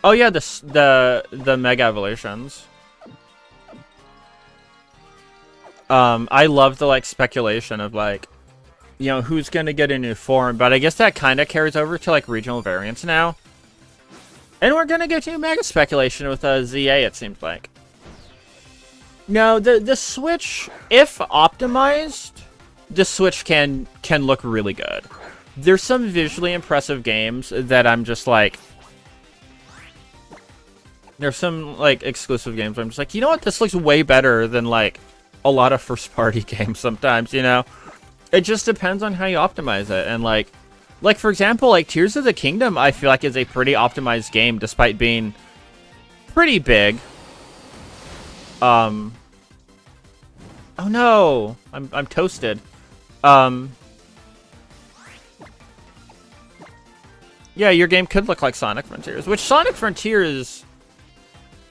Oh yeah, the mega evolutions. I love the like speculation of like, you know, who's gonna get a new form, but I guess that kind of carries over to like regional variants now. And we're gonna get to mega speculation with ZA, it seems like. No, the Switch, if optimized, the Switch can look really good. There's some visually impressive games that I'm just like... There's some, like, exclusive games where I'm just like, you know what? This looks way better than, like, a lot of first-party games sometimes, you know? It just depends on how you optimize it. And, like, for example, like, Tears of the Kingdom, I feel like is a pretty optimized game, despite being pretty big. Oh, no! I'm toasted. Yeah, your game could look like Sonic Frontiers, which Sonic Frontiers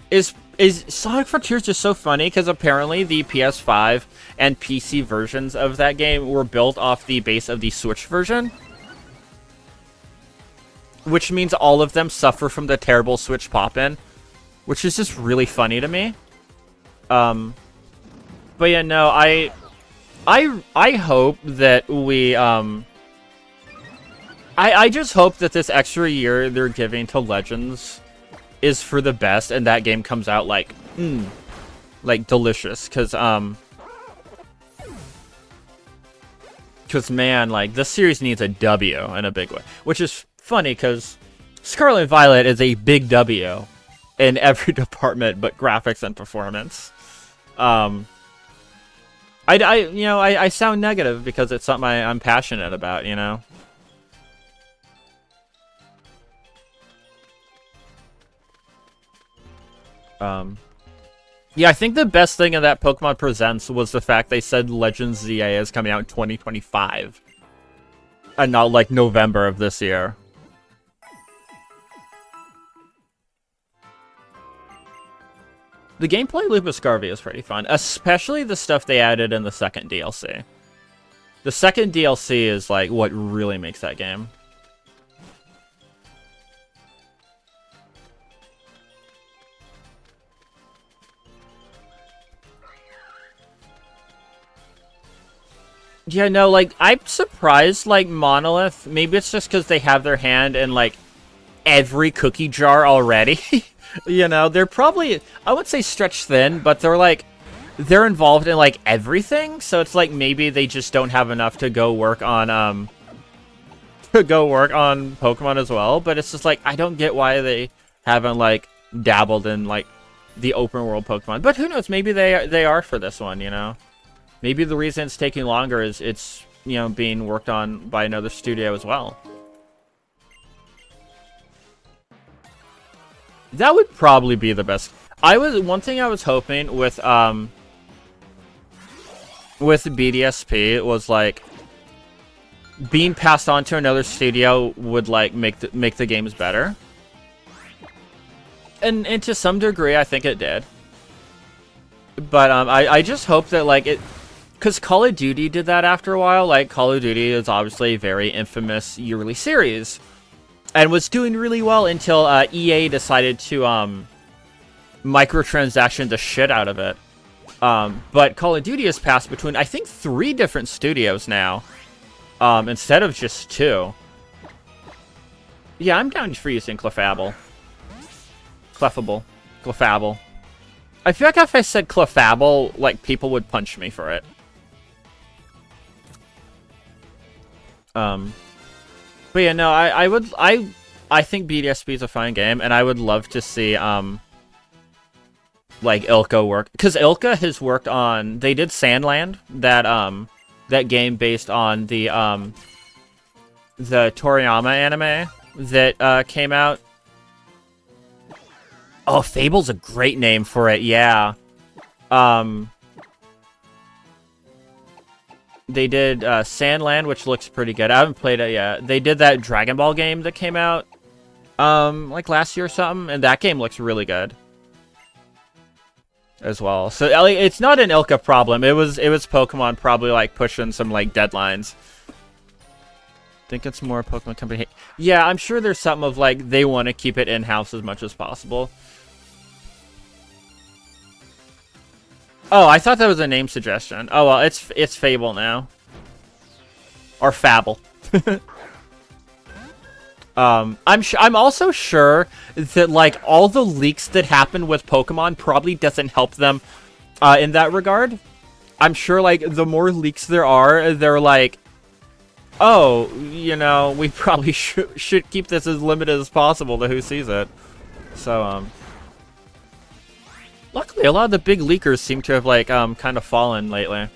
is Sonic Frontiers is so funny because apparently the PS5 and PC versions of that game were built off the base of the Switch version, which means all of them suffer from the terrible Switch pop-in, which is just really funny to me. But yeah, no, I hope that we I just hope that this extra year they're giving to Legends is for the best, and that game comes out like, delicious. Cause man, like this series needs a W in a big way, which is funny because Scarlet Violet is a big W in every department but graphics and performance. I sound negative because it's something I'm passionate about, you know. Yeah, I think the best thing of that Pokemon Presents was the fact they said Legends ZA is coming out in 2025. And not like November of this year. The gameplay loop of Scarvy is pretty fun, especially the stuff they added in the second DLC. The second DLC is like what really makes that game. Yeah, no, like, I'm surprised, like, Monolith, maybe it's just because they have their hand in, like, every cookie jar already. You know, they're probably, I would say stretched thin, but they're, like, they're involved in, like, everything, so it's like maybe they just don't have enough to go work on, Pokemon as well, but it's just, like, I don't get why they haven't, like, dabbled in, like, the open world Pokemon. But who knows, maybe they are for this one, you know? Maybe the reason it's taking longer is it's, you know, being worked on by another studio as well. That would probably be the best. One thing I was hoping with BDSP was like being passed on to another studio would like make the games better. And to some degree I think it did. But I just hope that like it, because Call of Duty did that after a while. Like, Call of Duty is obviously a very infamous yearly series. And was doing really well until EA decided to microtransaction the shit out of it. But Call of Duty has passed between, I think, 3 different studios now. Instead of just 2. Yeah, I'm down for using Clefable. Clefable. I feel like if I said Clefable, like, people would punch me for it. But yeah, no, I think BDSP is a fine game, and I would love to see, like, Ilka work. Because Ilka has worked on, they did Sandland, that game based on the Toriyama anime that, came out. Oh, Fable's a great name for it, yeah. They did Sandland, which looks pretty good. I haven't played it yet. They did that Dragon Ball game that came out like last year or something, and that game looks really good as well. So like, it's not an Ilka problem. It was Pokemon probably like pushing some like deadlines. Think it's more Pokemon Company. Yeah, I'm sure there's something of like they want to keep it in-house as much as possible. Oh, I thought that was a name suggestion. Oh well, it's Fable now. Or Fable. I'm also sure that like all the leaks that happen with Pokemon probably doesn't help them in that regard. I'm sure like the more leaks there are, they're like, oh, you know, we probably should keep this as limited as possible to who sees it. So luckily a lot of the big leakers seem to have like kind of fallen lately.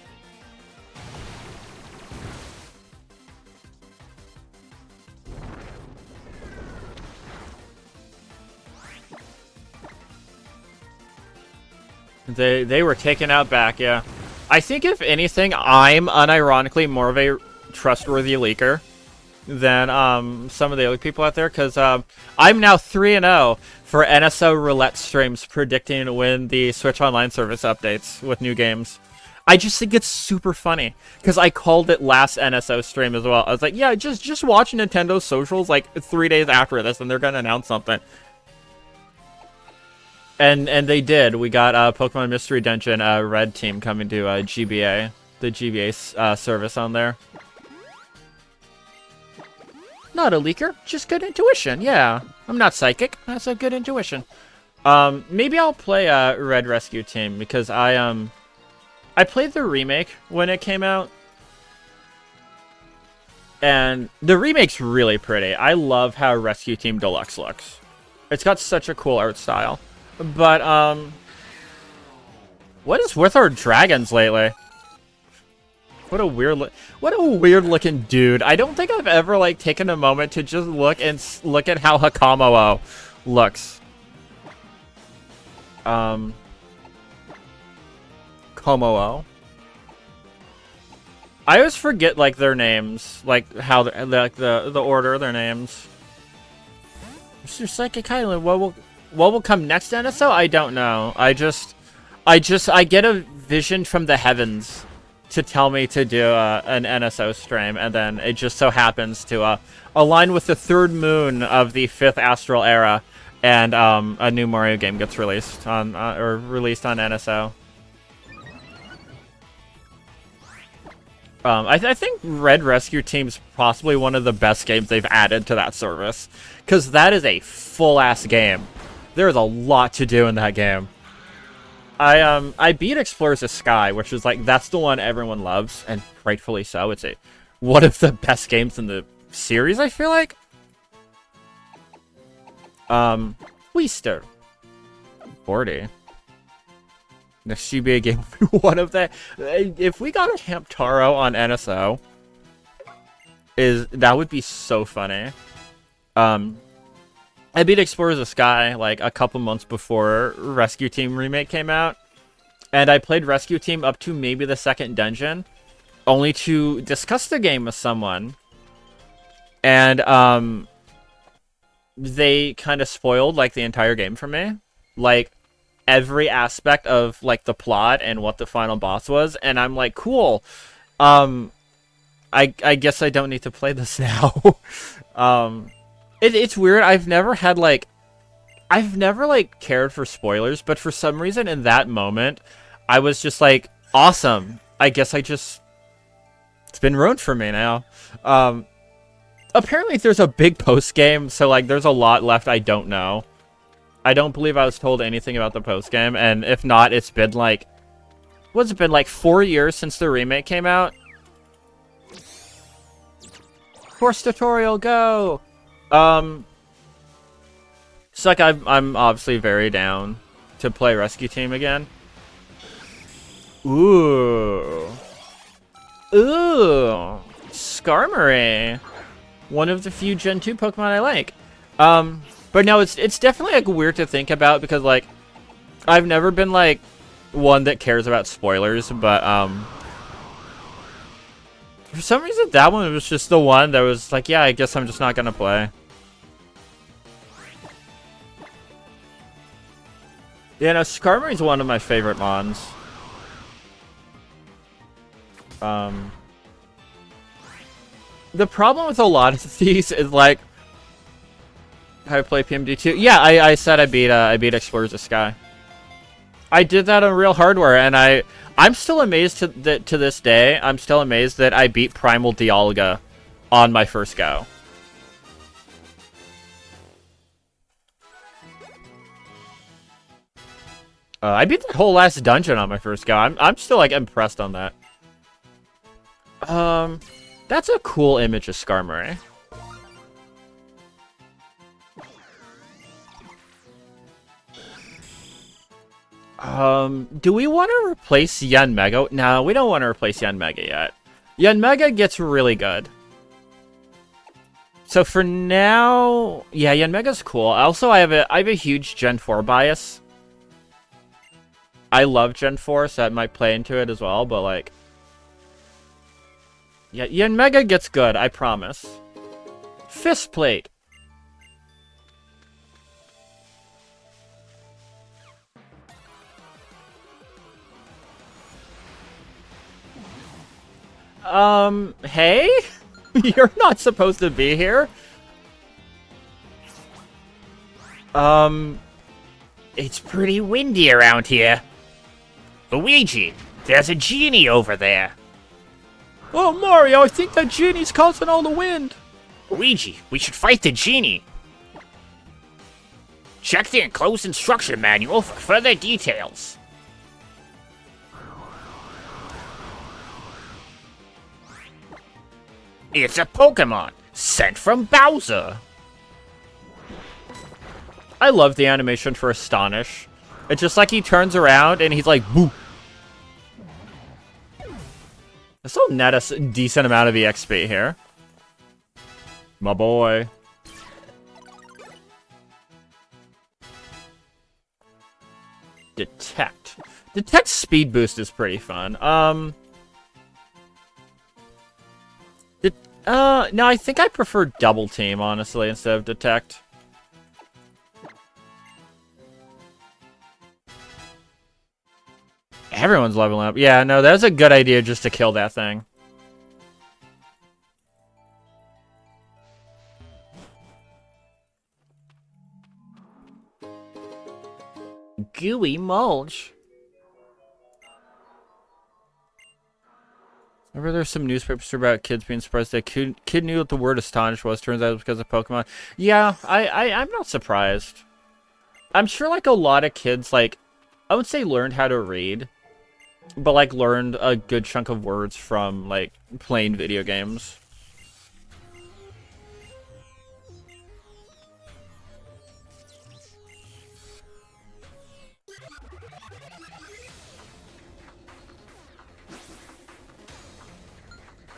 They were taken out back, yeah. I think if anything, I'm unironically more of a trustworthy leaker than some of the other people out there, because I'm now 3-0 for NSO roulette streams predicting when the Switch Online service updates with new games. I just think it's super funny, because I called it last NSO stream as well. I was like, yeah, just watch Nintendo's socials like 3 days after this, and they're going to announce something. And they did. We got Pokemon Mystery Dungeon Red Team coming to GBA, the GBA service on there. Not a leaker, just good intuition. Yeah, I'm not psychic. That's a good intuition. Maybe I'll play Red Rescue Team because I played the remake when it came out, and the remake's really pretty. I love how Rescue Team Deluxe looks. It's got such a cool art style. But, what is with our dragons lately? What a weird looking dude. I don't think I've ever, like, taken a moment to just look at how Hakamo looks. Komo. I always forget, like, their names. Like, how, like, the order of their names. Mr. Psychic Hydelinne, what will come next to NSO? I don't know. I get a vision from the heavens to tell me to do an NSO stream, and then it just so happens to align with the third moon of the 5th astral era, and a new Mario game gets released on NSO. I think Red Rescue Team's possibly one of the best games they've added to that service, because that is a full-ass game. There's a lot to do in that game. I beat Explorers of Sky, which is like, that's the one everyone loves, and rightfully so. It's one of the best games in the series, I feel like. Weister. 40. Next GBA game would be one of the... If we got a Hamtaro on NSO, that would be so funny. I beat Explorers of Sky like a couple months before Rescue Team Remake came out, and I played Rescue Team up to maybe the 2nd dungeon, only to discuss the game with someone, and they kind of spoiled like the entire game for me, like every aspect of like the plot and what the final boss was, and I'm like, cool, I guess I don't need to play this now. It's weird. I've never cared for spoilers, but for some reason in that moment, I was just like, awesome. I guess it's been ruined for me now. Apparently there's a big post game, so like there's a lot left I don't know. I don't believe I was told anything about the post game, and if not, it's been like, what's it been, like 4 years since the remake came out? Course tutorial, go! So like I'm obviously very down to play Rescue Team again. Ooh. Skarmory. One of the few Gen 2 Pokemon I like. But no, it's definitely like weird to think about, because like I've never been like one that cares about spoilers, but For some reason, that one was just the one that was like, yeah, I guess I'm just not gonna play. Yeah, no, Skarmory's one of my favorite mons. The problem with a lot of these is like, how I play PMD2. Yeah, I said I beat Explorers of Sky. I did that on real hardware, and I'm still amazed to this day. I'm still amazed that I beat Primal Dialga on my first go. I beat the whole last dungeon on my first go. I'm still like impressed on that. That's a cool image of Skarmory. Do we want to replace Yanmega? No, we don't want to replace Yanmega yet. Yanmega gets really good. So for now, yeah, Yanmega's cool. Also, I have a huge Gen 4 bias. I love Gen 4, so that might play into it as well, but like, yeah, Yanmega gets good, I promise. Fist Plate. Hey? You're not supposed to be here. It's pretty windy around here. Luigi, there's a genie over there. Oh, Mario, I think that genie's causing all the wind. Luigi, we should fight the genie. Check the enclosed instruction manual for further details. It's a Pokemon sent from Bowser. I love the animation for Astonish. It's just like he turns around and he's like, boo. This will net us a decent amount of EXP here. My boy. Detect. Detect speed boost is pretty fun. No, I think I prefer double team, honestly, instead of detect. Everyone's leveling up. Yeah, no, that's a good idea just to kill that thing. Gooey mulch. Remember there's some newspapers about kids being surprised that kid knew what the word astonish was. Turns out it was because of Pokemon. Yeah, I'm not surprised. I'm sure like a lot of kids, like, I would say learned how to read, but like learned a good chunk of words from like playing video games.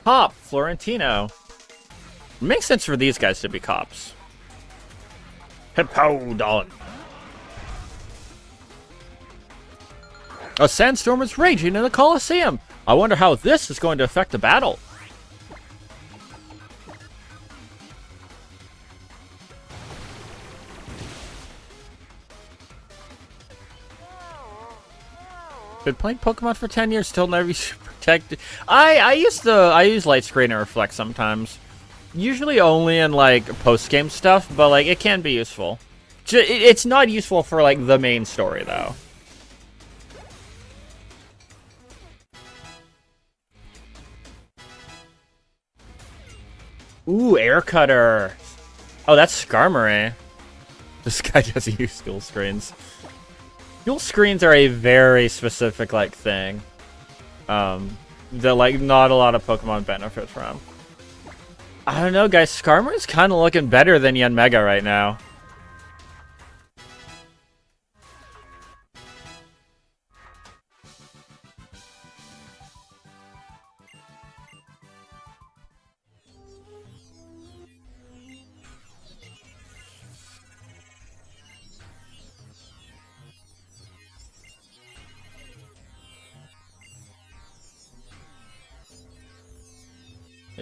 Cop, Florentino. Makes sense for these guys to be cops. Hippodon. A sandstorm is raging in the Colosseum. I wonder how this is going to affect the battle. Been playing Pokemon for 10 years, still never protected. I use light screen and reflect sometimes. Usually only in like post-game stuff, but like it can be useful. It's not useful for like the main story though. Ooh, air cutter. Oh, that's Skarmory. This guy doesn't use dual screens. Dual screens are a very specific like thing. That like not a lot of Pokemon benefit from. I don't know, guys. Skarmory's kind of looking better than Yanmega right now.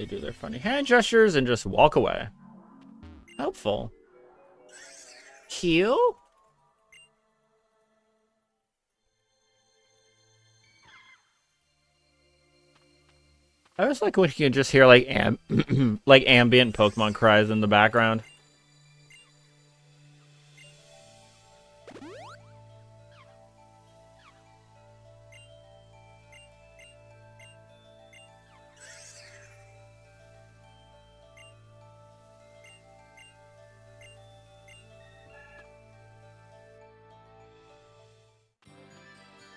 They do their funny hand gestures and just walk away. Helpful. Q? I was like when you can just hear like like ambient Pokemon cries in the background.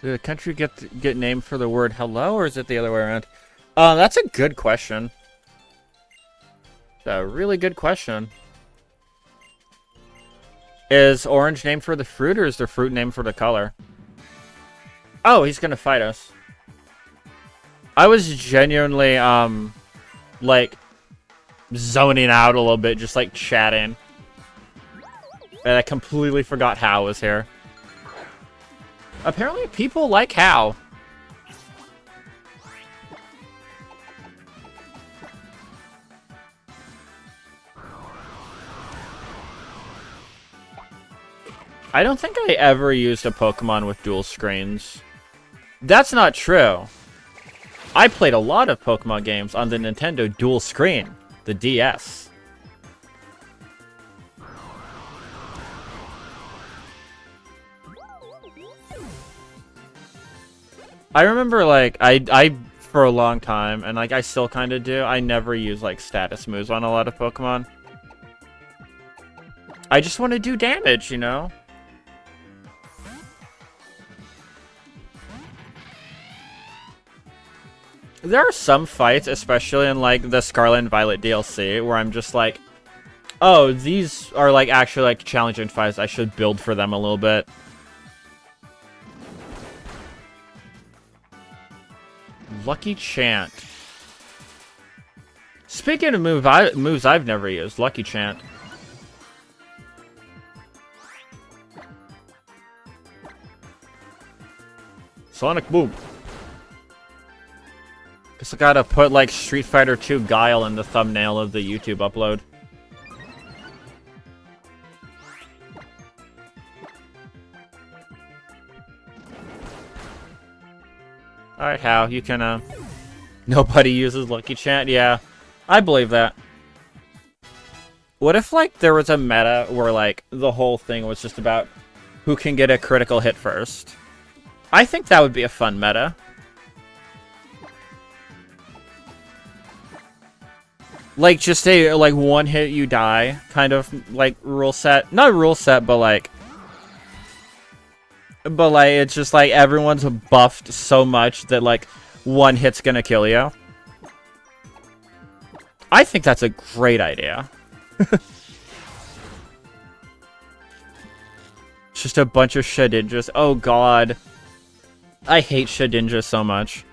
Did the country get named for the word hello, or is it the other way around? That's a good question. It's a really good question. Is orange named for the fruit, or is the fruit named for the color? Oh, he's gonna fight us. I was genuinely, like, zoning out a little bit, just, like, chatting. And I completely forgot Hal was here. Apparently, people like Hal. I don't think I ever used a Pokemon with dual screens. That's not true. I played a lot of Pokemon games on the Nintendo dual screen, the DS. I remember, like, I for a long time, and, like, I still kind of do, I never use, like, status moves on a lot of Pokemon. I just want to do damage, you know? There are some fights, especially in, like, the Scarlet and Violet DLC, where I'm just like, oh, these are, like, actually, like, challenging fights. I should build for them a little bit. Lucky Chant. Speaking of moves I've never used, Lucky Chant. Sonic Boom. Guess I gotta put, like, Street Fighter 2 Guile in the thumbnail of the YouTube upload. Alright, Hal, you can, nobody uses Lucky Chant? Yeah, I believe that. What if, like, there was a meta where, like, the whole thing was just about who can get a critical hit first? I think that would be a fun meta. Like, just a, like, one hit you die kind of, like, rule set. Not rule set, but, like... But, like, it's just, like, everyone's buffed so much that, like, one hit's gonna kill you. I think that's a great idea. Just a bunch of Shedinjas. Oh, God. I hate Shedinjas so much.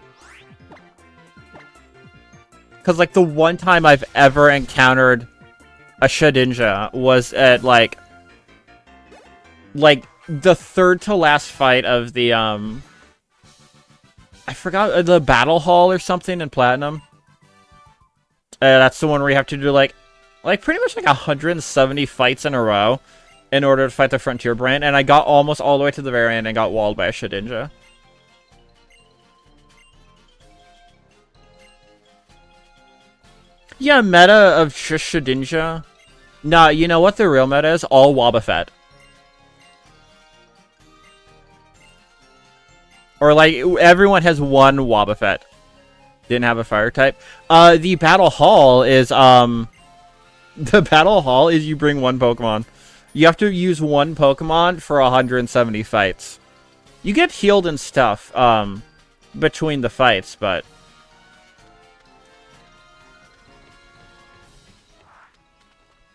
Because, like, the one time I've ever encountered a Shedinja was at, like, the third to last fight of the, I forgot, the Battle Hall or something in Platinum. That's the one where you have to do, like pretty much, like, 170 fights in a row in order to fight the Frontier Brand, and I got almost all the way to the very end and got walled by a Shedinja. Yeah, meta of Shedinja. Nah, you know what the real meta is? All Wobbuffet. Or, like, everyone has one Wobbuffet. Didn't have a fire type. The Battle Hall is, the Battle Hall is you bring one Pokemon. You have to use one Pokemon for 170 fights. You get healed and stuff, between the fights, but...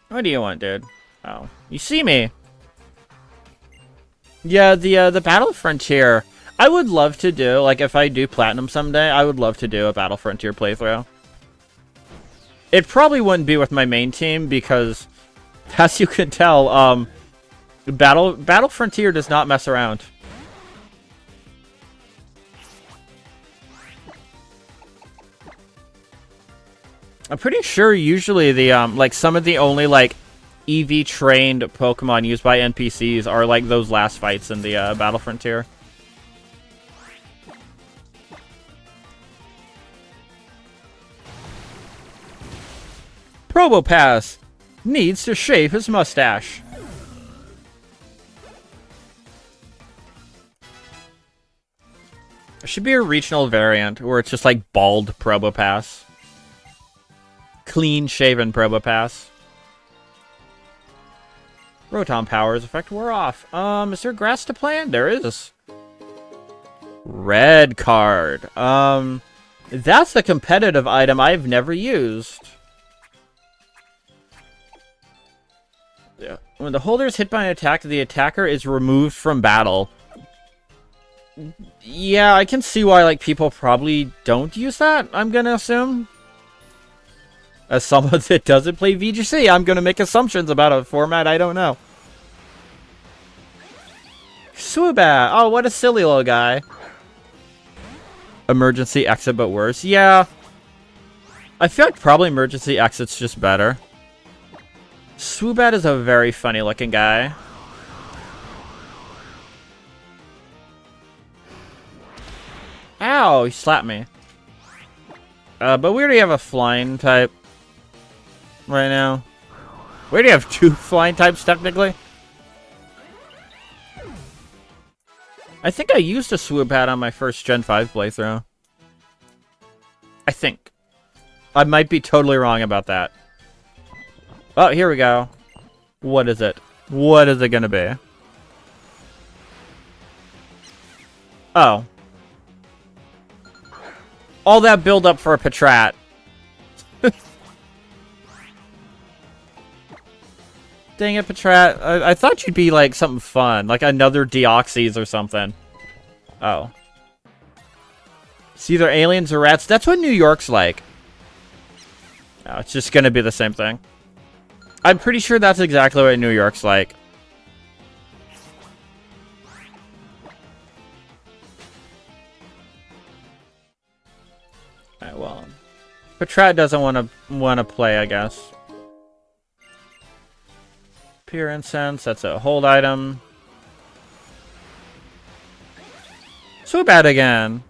What do you want, dude? Oh, you see me. Yeah, the Battle Frontier... I would love to do, like, if I do Platinum someday, I would love to do a Battle Frontier playthrough. It probably wouldn't be with my main team, because, as you can tell, Battle Frontier does not mess around. I'm pretty sure usually the, like, some of the only, like, EV-trained Pokemon used by NPCs are, like, those last fights in the, Battle Frontier. Probopass needs to shave his mustache. There should be a regional variant where it's just like bald Probopass. Clean shaven Probopass. Rotom powers effect wore off. Is there grass to plant? There is. Red card. That's a competitive item I've never used. Yeah. When the holder is hit by an attack, the attacker is removed from battle. Yeah, I can see why, like, people probably don't use that, I'm gonna assume. As someone that doesn't play VGC, I'm gonna make assumptions about a format I don't know. Swoobat! Oh, what a silly little guy. Emergency exit, but worse. Yeah. I feel like probably emergency exit's just better. Swoobat is a very funny looking guy. Ow, he slapped me. But we already have a flying type right now. We already have 2 flying types technically. I think I used a Swoobat on my first Gen 5 playthrough. I think. I might be totally wrong about that. Oh, here we go. What is it? What is it gonna be? Oh. All that build up for a Patrat. Dang it, Patrat. I thought you'd be like something fun. Like another Deoxys or something. Oh. It's either aliens or rats. That's what New York's like. Oh, it's just gonna be the same thing. I'm pretty sure that's exactly what New York's like. Alright, well. Patrat doesn't wanna play, I guess. Pure Incense, that's a hold item. Swoobat again.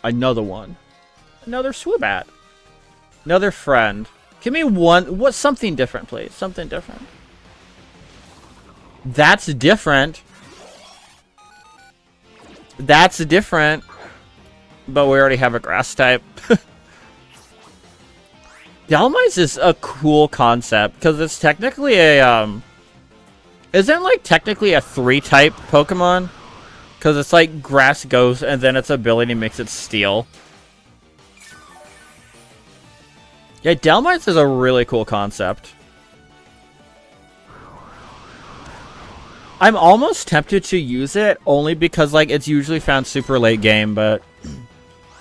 Another one. Another Swoobat. Another friend. Give me one. What's something different, please? Something different. That's different. That's different. But we already have a grass type. Randomized is a cool concept because it's technically a isn't like technically a 3-type Pokemon. Because it's like grass, ghost, and then its ability makes it steel. Yeah, Randomized is a really cool concept. I'm almost tempted to use it only because like it's usually found super late game, but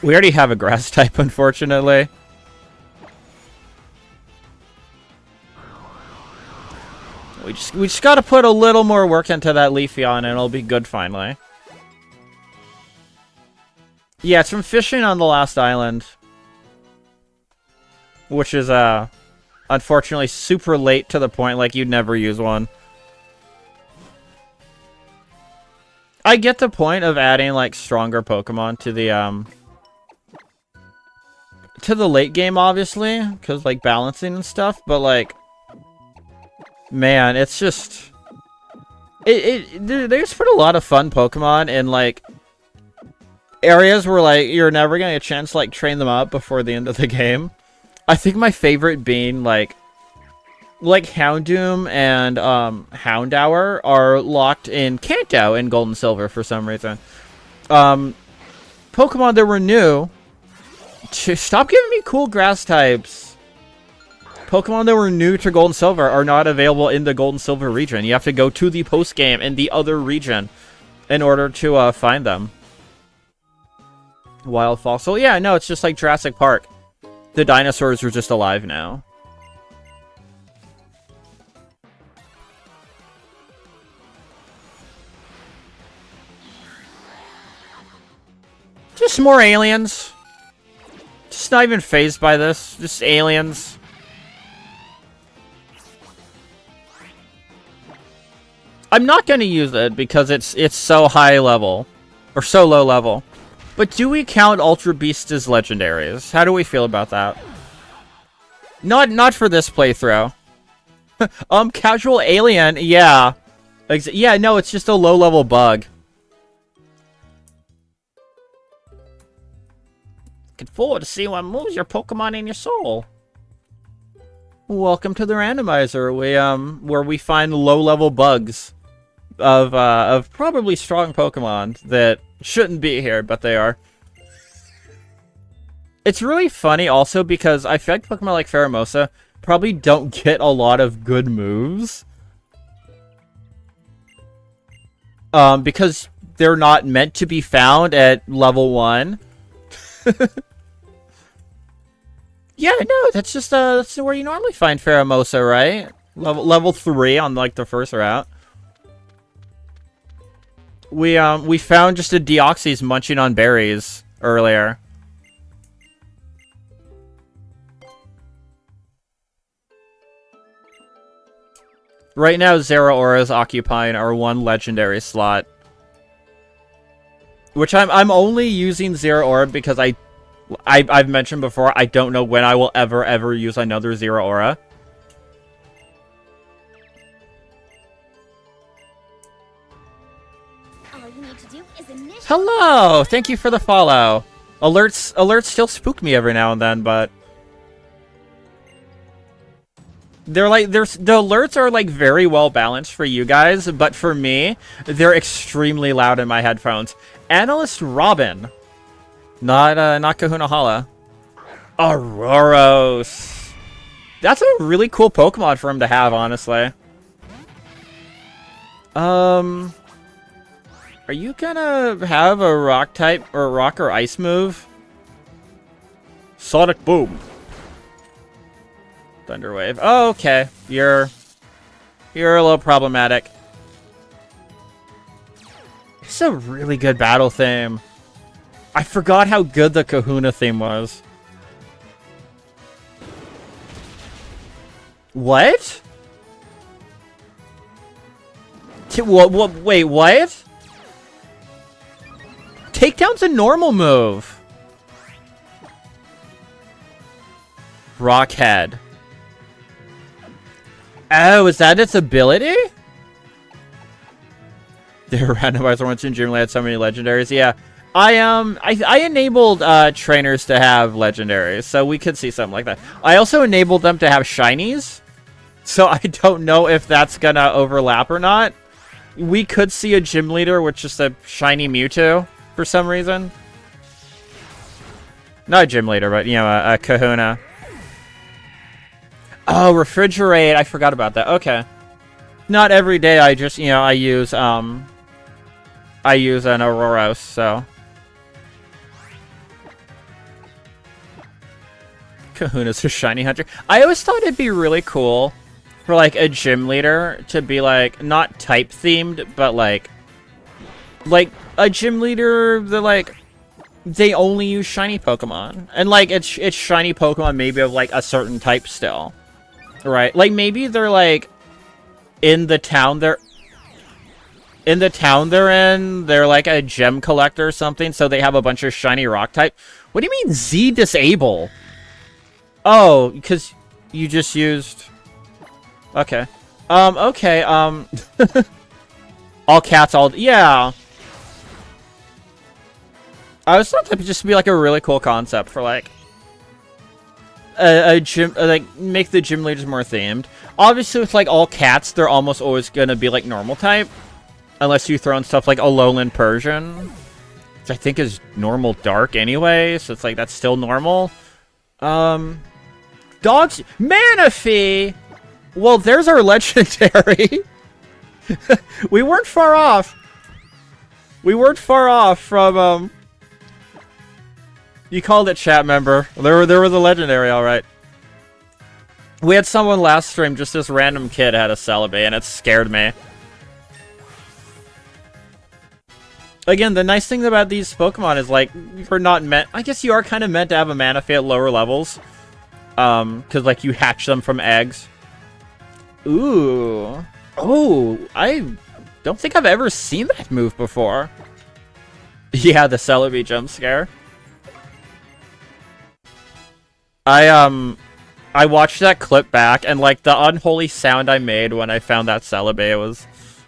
we already have a grass type, unfortunately. We just gotta put a little more work into that Leafeon and it'll be good finally. Yeah, it's from fishing on the last island. Which is, unfortunately super late to the point like you'd never use one. I get the point of adding, like, stronger Pokemon to the late game, obviously. Because, like, balancing and stuff. But, like, man, it's just... They just put a lot of fun Pokemon in, like... areas where, like, you're never gonna get a chance to, like, train them up before the end of the game. I think my favorite being, like Houndoom and, Houndour are locked in Kanto in Gold and Silver for some reason. Pokemon that were new... Stop giving me cool grass types. Pokemon that were new to Gold and Silver are not available in the Gold and Silver region. You have to go to the post-game in the other region in order to, find them. Wild Fossil. Yeah, no, it's just like Jurassic Park. The dinosaurs are just alive now. Just more aliens. Just not even phased by this. Just aliens. I'm not going to use it because it's so high level. Or so low level. But do we count Ultra Beasts as legendaries? How do we feel about that? Not for this playthrough. Casual alien, yeah. Yeah, no, it's just a low-level bug. Looking forward to see what moves your Pokemon in your soul. Welcome to the randomizer, where we find low-level bugs of probably strong Pokemon that shouldn't be here, but they are. It's really funny also because I feel like Pokemon like Pheromosa probably don't get a lot of good moves. Because they're not meant to be found at level 1. Yeah, no, that's just that's where you normally find Pheromosa, right? Level 3 on like the first route. We found just a Deoxys munching on berries earlier. Right now, Zeraora is occupying our one legendary slot. Which I'm only using Zeraora because I've mentioned before, I don't know when I will ever use another Zeraora. Hello! Thank you for the follow. Alerts still spook me every now and then, but they're like the alerts are like very well balanced for you guys, but for me, they're extremely loud in my headphones. Analyst Robin, not Kahuna Hala. Auroros. That's a really cool Pokemon for him to have, honestly. Are you gonna have a rock type or rock or ice move? Sonic Boom. Thunderwave. Oh, okay. You're a little problematic. It's a really good battle theme. I forgot how good the Kahuna theme was. What? What? Wait, what? Takedown's a normal move. Rockhead. Oh, is that its ability? The randomizer once in Gym had so many legendaries. Yeah, I enabled trainers to have legendaries, so we could see something like that. I also enabled them to have shinies, so I don't know if that's gonna overlap or not. We could see a gym leader with just a shiny Mewtwo for some reason. Not a gym leader, but you know, a Kahuna. Oh, refrigerate. I forgot about that. Okay. Not every day I just, you know, I use an Auroros, so. Kahuna's a shiny hunter. I always thought it'd be really cool for, like, a gym leader to be, like, not type-themed, but, like, a gym leader that, like, they only use shiny Pokemon. And, like, it's shiny Pokemon maybe of, like, a certain type still. Right? Like, maybe they're, like, in the town they're they're, like, a gem collector or something, so they have a bunch of shiny rock type. What do you mean Z disable? Oh, because you just used... Okay. Okay, all cats, all... Yeah. I was thought that would just be, like, a really cool concept for, like... a gym, like, make the gym leaders more themed. Obviously, with, like, all cats, they're almost always gonna be, like, normal type. Unless you throw in stuff like a lowland Persian. Which I think is normal dark anyway, so it's like, that's still normal. Dogs... Manaphy! Well, there's our legendary. We weren't far off. We weren't far off from, You called it, chat member. There was a legendary, alright. We had someone last stream, just this random kid had a Celebi, and it scared me. Again, the nice thing about these Pokemon is, like, you're not meant... I guess you are kind of meant to have a Manaphy at lower levels. Because, like, you hatch them from eggs. Ooh. Oh, I don't think I've ever seen that move before. Yeah, the Celebi jump scare. I watched that clip back, and, like, the unholy sound I made when I found that Celebi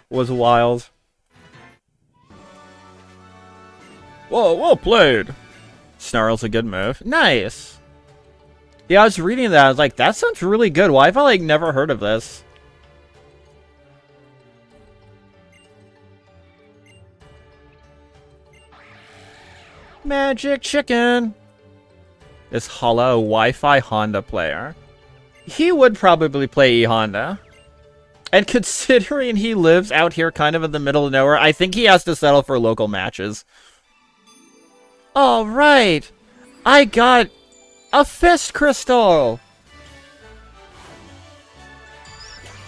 was wild. Whoa, well played. Snarl's a good move. Nice. Yeah, I was reading that. I was like, that sounds really good. Why have I, like, never heard of this? Magic Chicken. Is Hala a Wi-Fi Honda player? He would probably play E-Honda. And considering he lives out here kind of in the middle of nowhere, I think he has to settle for local matches. Alright! I got a Fist Crystal!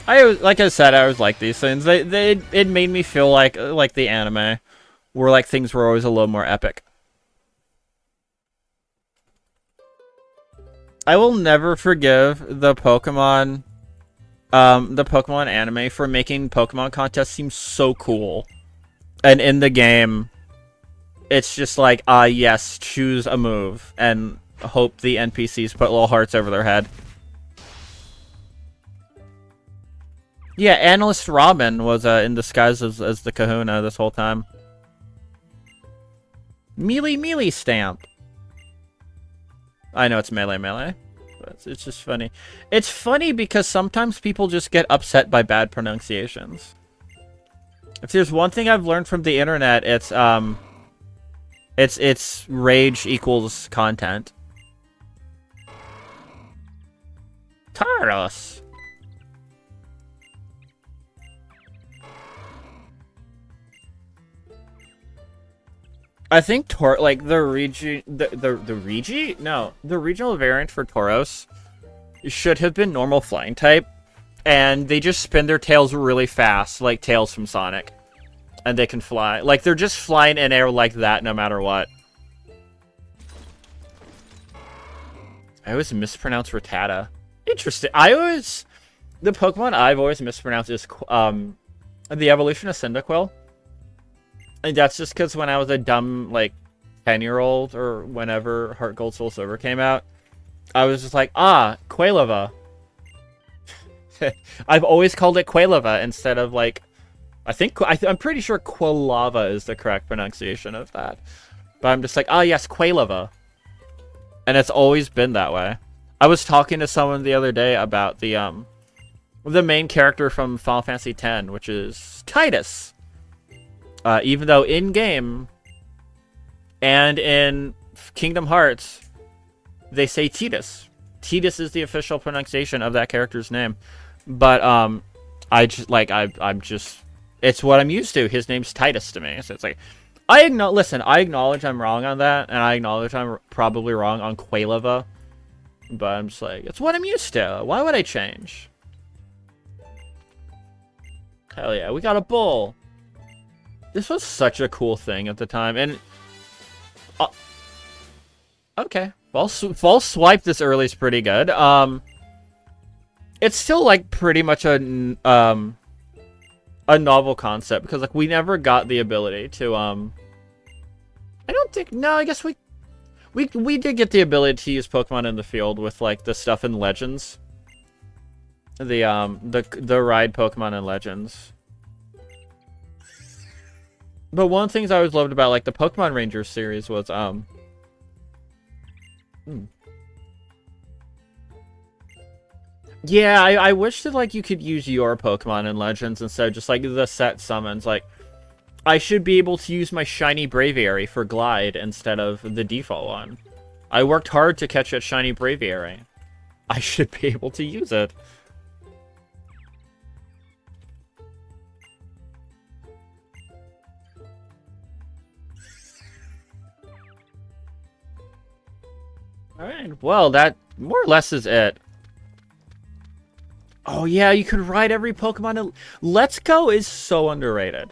Like I said, I always like these things. It made me feel like the anime, where like things were always a little more epic. I will never forgive the Pokemon anime for making Pokemon contests seem so cool. And in the game, it's just like, yes, choose a move and hope the NPCs put little hearts over their head. Yeah, Analyst Robin was in disguise as the Kahuna this whole time. Melee Stamp. I know it's Melee, but it's just funny. It's funny because sometimes people just get upset by bad pronunciations. If there's one thing I've learned from the internet, it's rage equals content. Taros. I think the regional variant for Tauros should have been normal flying type, and they just spin their tails really fast, like Tails from Sonic, and they can fly. Like, they're just flying in air like that no matter what. I always mispronounce Rattata. Interesting. The Pokemon I've always mispronounced is the evolution of Cyndaquil. And that's just because when I was a dumb, like, 10-year-old, or whenever Heart Gold Soul Silver came out, I was just like, Quailava. I've always called it Quailava instead of, like, I'm pretty sure Quilava is the correct pronunciation of that. But I'm just like, yes, Quailava. And it's always been that way. I was talking to someone the other day about the main character from Final Fantasy X, which is Titus. Even though in-game and in Kingdom Hearts, they say Tidus. Tidus is the official pronunciation of that character's name. But, it's what I'm used to. His name's Titus to me. So it's like, I acknowledge I'm wrong on that, and I acknowledge I'm probably wrong on Quailava. But I'm just like, it's what I'm used to. Why would I change? Hell yeah, we got a bull. This was such a cool thing at the time, and okay, false swipe this early is pretty good. It's still like pretty much a novel concept because like we never got the ability to I don't think I guess we did get the ability to use Pokemon in the field with like the stuff in Legends, the ride Pokemon in Legends. But one of the things I always loved about, like, the Pokemon Rangers series was, yeah, I wish that, like, you could use your Pokemon in Legends instead of just, like, the set summons. Like, I should be able to use my shiny Braviary for Glide instead of the default one. I worked hard to catch that shiny Braviary. I should be able to use it. Alright, well, that more or less is it. Oh yeah, you can ride every Pokemon. Let's Go is so underrated.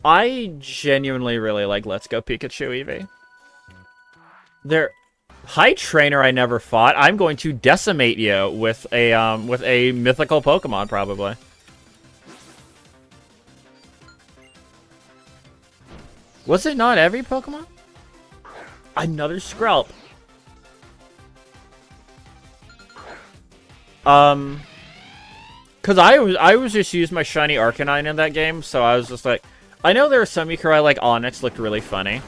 I genuinely really like Let's Go Pikachu Eevee. There, High Trainer I never fought. I'm going to decimate you with a mythical Pokemon probably. Was it not every Pokemon? Another Skrelp. Cause I was just using my shiny Arcanine in that game, so I was just like, I know there are some Ikari like Onyx looked really funny.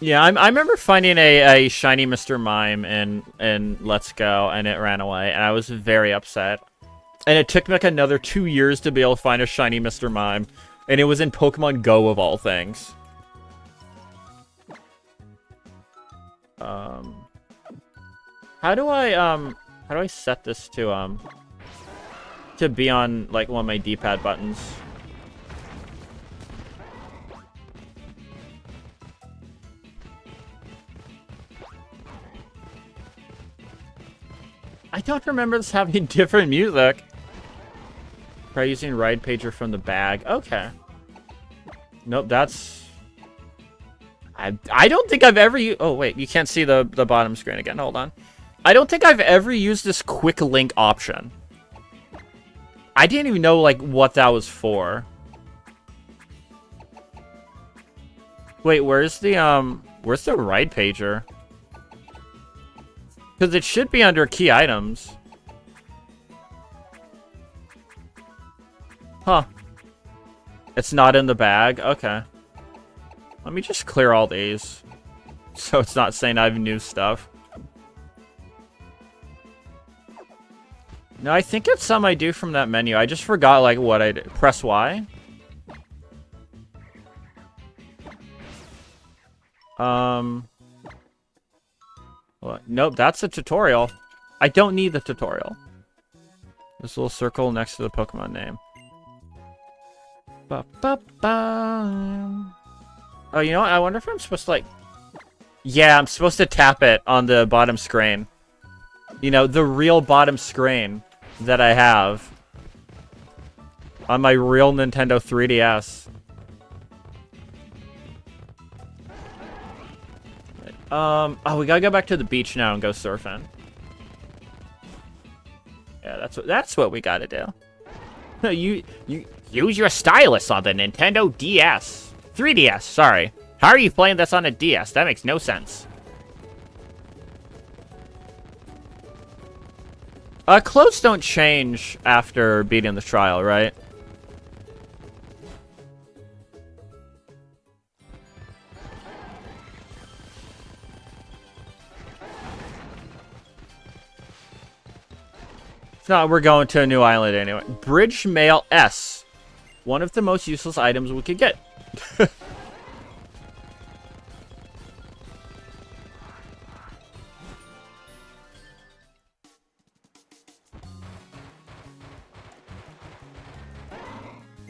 Yeah, I remember finding a shiny Mr. Mime in Let's Go, and it ran away, and I was very upset. And it took me like another 2 years to be able to find a shiny Mr. Mime, and it was in Pokemon Go of all things. How do I set this to be on like one of my D-pad buttons? I don't remember this having different music. Try using Ride Pager from the bag. Okay. Nope, that's... I don't think I've ever used... Oh, wait, you can't see the bottom screen again. Hold on. I don't think I've ever used this quick link option. I didn't even know, like, what that was for. Wait, where's the Ride Pager? Because it should be under key items. Huh. It's not in the bag? Okay. Let me just clear all these. So it's not saying I have new stuff. No, I think it's something I do from that menu. I just forgot, like, what I did. Press Y? What? Nope, that's a tutorial. I don't need the tutorial. This little circle next to the Pokemon name. Ba-ba-ba. Oh, you know what? I wonder if I'm supposed to, like... Yeah, I'm supposed to tap it on the bottom screen. You know, the real bottom screen that I have. On my real Nintendo 3DS. Oh, we gotta go back to the beach now and go surfing. Yeah, that's what we gotta do. You Use your stylus on the Nintendo DS. 3DS, sorry. How are you playing this on a DS? That makes no sense. Clothes don't change after beating the trial, right? If not, we're going to a new island anyway. Bridge Mail S. One of the most useless items we could get.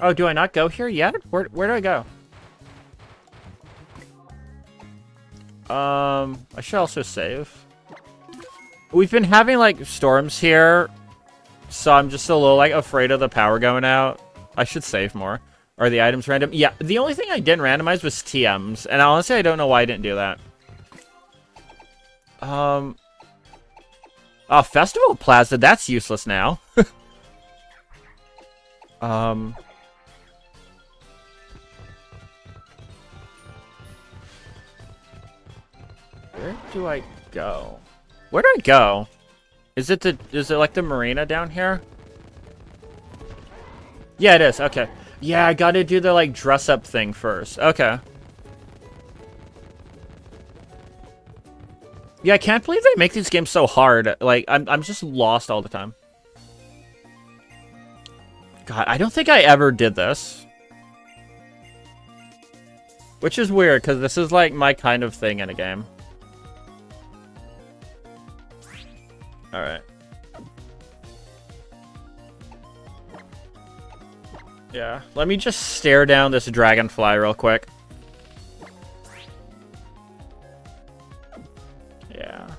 Oh, do I not go here yet? Where do I go? I should also save. We've been having, like, storms here, so I'm just a little, like, afraid of the power going out. I should save more. Are the items random? Yeah, the only thing I didn't randomize was TMs, and honestly, I don't know why I didn't do that. Oh, Festival Plaza, that's useless now. Where do I go? Where do I go? Is it like the marina down here? Yeah, it is. Okay. Yeah, I gotta do the, like, dress-up thing first. Okay. Yeah, I can't believe they make these games so hard. Like, I'm just lost all the time. God, I don't think I ever did this. Which is weird, because this is, like, my kind of thing in a game. Alright. Yeah, let me just stare down this dragonfly real quick. Yeah.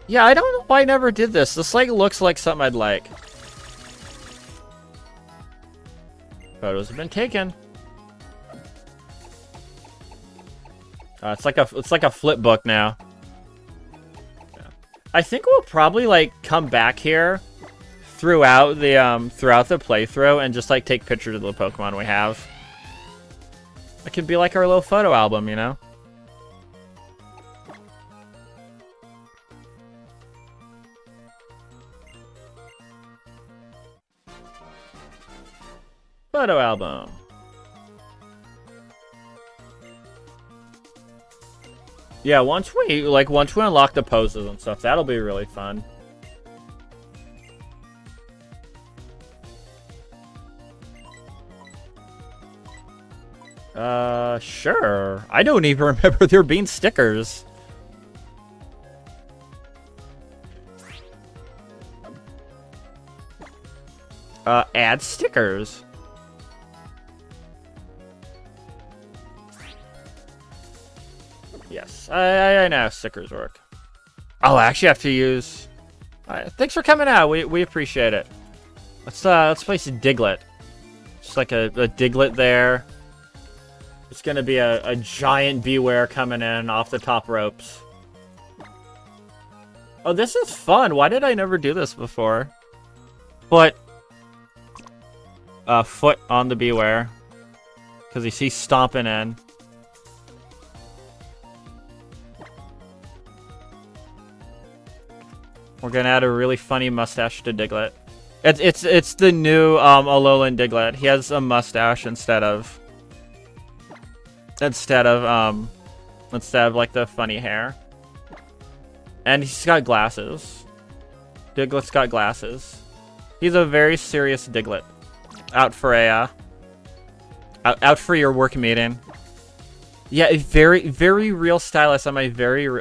Yeah, I don't hope I never did this. This like looks like something I'd like. Photos have been taken. It's like a flip book now. Yeah. I think we'll probably like come back here throughout the playthrough and just like take pictures of the Pokemon we have. It could be like our little photo album, you know? Photo album. Yeah, once we unlock the poses and stuff, that'll be really fun. Sure. I don't even remember there being stickers. Add stickers. Yes, I know how stickers work. Oh, I actually have to use... thanks for coming out. We appreciate it. Let's place a Diglett. Just like a Diglett there. It's gonna be a giant Beware coming in off the top ropes. Oh, this is fun. Why did I never do this before? Foot on the Beware. Because you see stomping in. We're gonna add a really funny mustache to Diglett. It's the new Alolan Diglett. He has a mustache instead of like the funny hair. And he's got glasses. Diglett's got glasses. He's a very serious Diglett. Out for your work meeting. Yeah, a very real stylus on my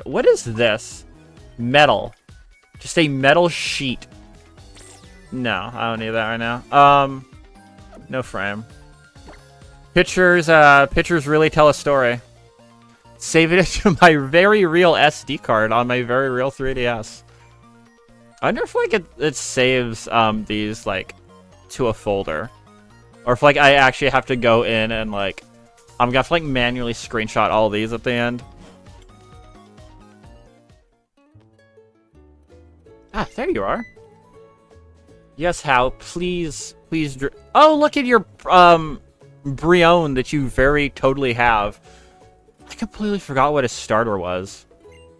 what is this? Metal. Just a metal sheet. No, I don't need that right now. No frame. Pictures really tell a story. Save it to my very real SD card on my very real 3DS. I wonder if like it saves these like to a folder, or if like I actually have to go in and like I'm gonna have to like manually screenshot all these at the end. Ah, there you are. Yes, Hal, please. Oh, look at your Brion that you very totally have. I completely forgot what his starter was.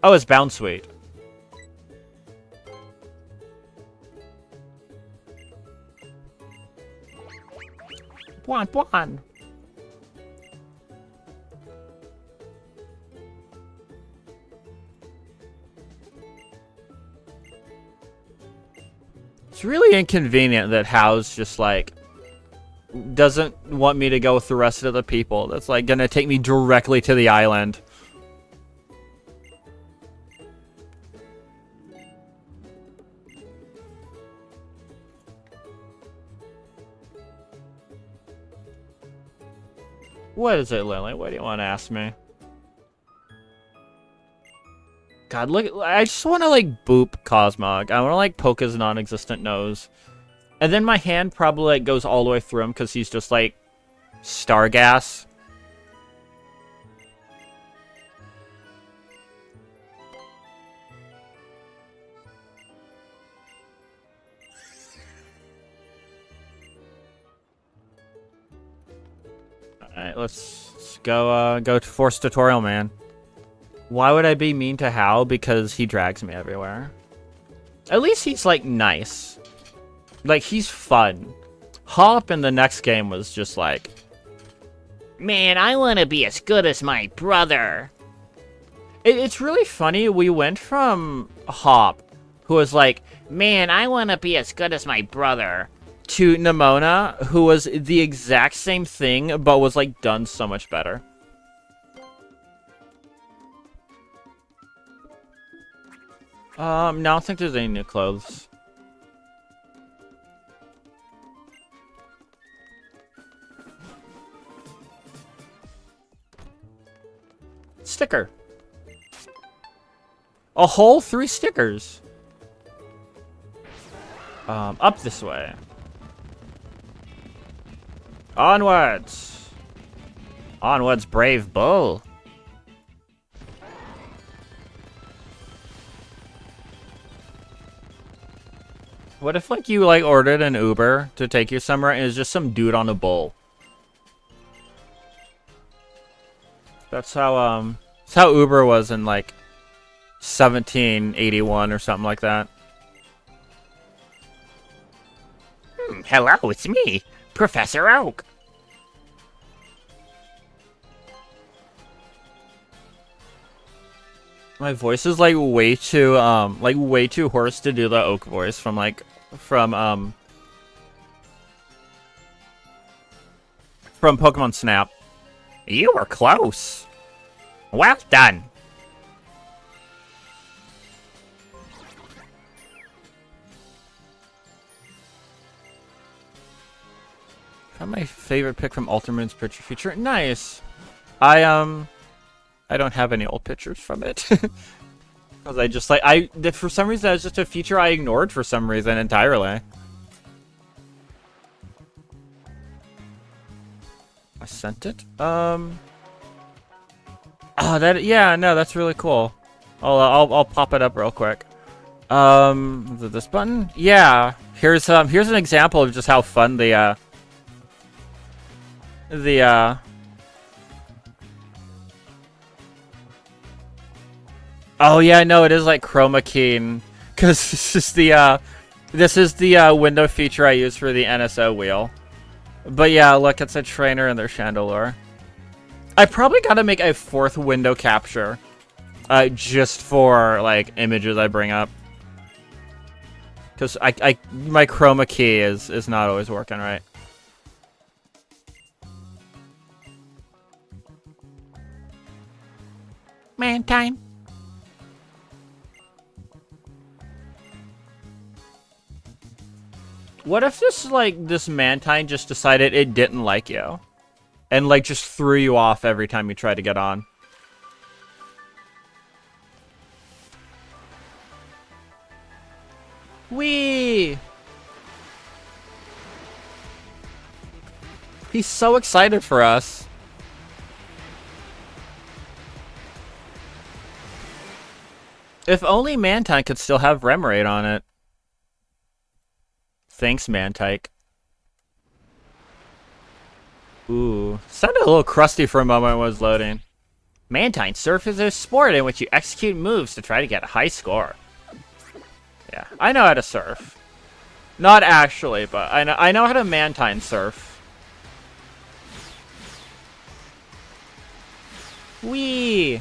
Oh, his Bounsweet. Buon. It's really inconvenient that Hal's just like doesn't want me to go with the rest of the people. That's like gonna take me directly to the island. What is it, Lily? What do you want to ask me? God, look, I just want to, like, boop Cosmog. I want to, like, poke his non-existent nose. And then my hand probably, like, goes all the way through him because he's just, like, star gas. Alright, let's go to Force Tutorial Man. Why would I be mean to Hal? Because he drags me everywhere. At least he's, like, nice. Like, he's fun. Hop in the next game was just like, man, I want to be as good as my brother. It's really funny. We went from Hop, who was like, man, I want to be as good as my brother, to Nimona, who was the exact same thing, but was, like, done so much better. No, I don't think there's any new clothes. Sticker. A whole 3 stickers. Up this way. Onwards. Onwards, brave bull. What if, like, you, like, ordered an Uber to take you somewhere and it's just some dude on a bull? That's how Uber was in, like, 1781 or something like that. Hello, it's me, Professor Oak. My voice is, like, way too hoarse to do the Oak voice from Pokemon Snap. You were close. Well done. Got my favorite pick from Altermoon's picture feature. Nice. I don't have any old pictures from it. Because I just, like, for some reason, that was just a feature I ignored for some reason entirely. I sent it. Oh, yeah, no, that's really cool. I'll pop it up real quick. Is it this button? Yeah. Here's an example of just how fun oh yeah, no, it is like chroma keying, because this is the window feature I use for the NSO wheel. But yeah, look, it's a trainer and their Chandelure. I probably gotta make a 4th window capture, just for like images I bring up, because my chroma key is not always working right. Man time. What if this Mantine just decided it didn't like you? And, like, just threw you off every time you try to get on? Whee! He's so excited for us. If only Mantine could still have Remoraid on it. Thanks, Mantike. Ooh. Sounded a little crusty for a moment when it was loading. Mantine Surf is a sport in which you execute moves to try to get a high score. Yeah, I know how to surf. Not actually, but I know how to Mantine surf. Whee!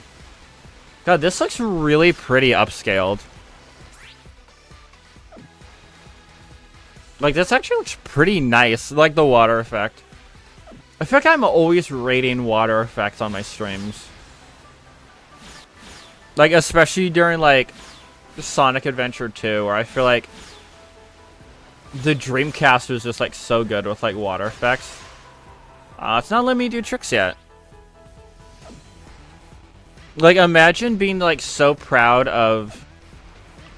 God, this looks really pretty upscaled. Like, this actually looks pretty nice, like the water effect. I feel like I'm always rating water effects on my streams. Like, especially during, like, Sonic Adventure 2, where I feel like the Dreamcast was just, like, so good with, like, water effects. It's not letting me do tricks yet. Like, imagine being, like, so proud of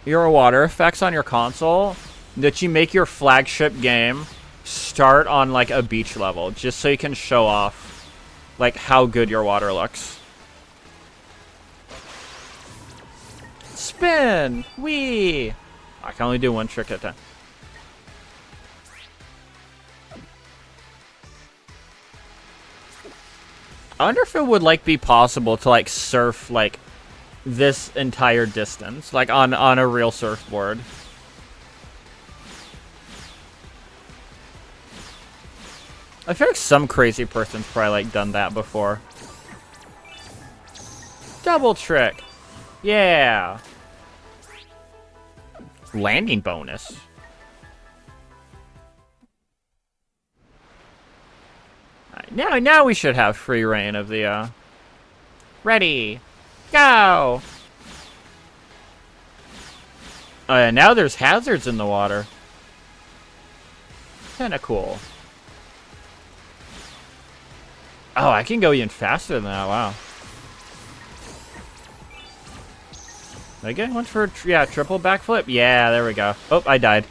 your water effects on your console that you make your flagship game start on, like, a beach level, just so you can show off, like, how good your water looks. Spin! Whee! I can only do one trick at a time. I wonder if it would, like, be possible to, like, surf, like, this entire distance, like, on a real surfboard. I feel like some crazy person's probably, like, done that before. Double trick! Yeah! Landing bonus. Right, now we should have free reign of the, Ready! Go! Oh yeah, now there's hazards in the water. Kinda cool. Oh, I can go even faster than that, wow. Did I get one for, yeah, triple backflip? Yeah, there we go. Oh, I died.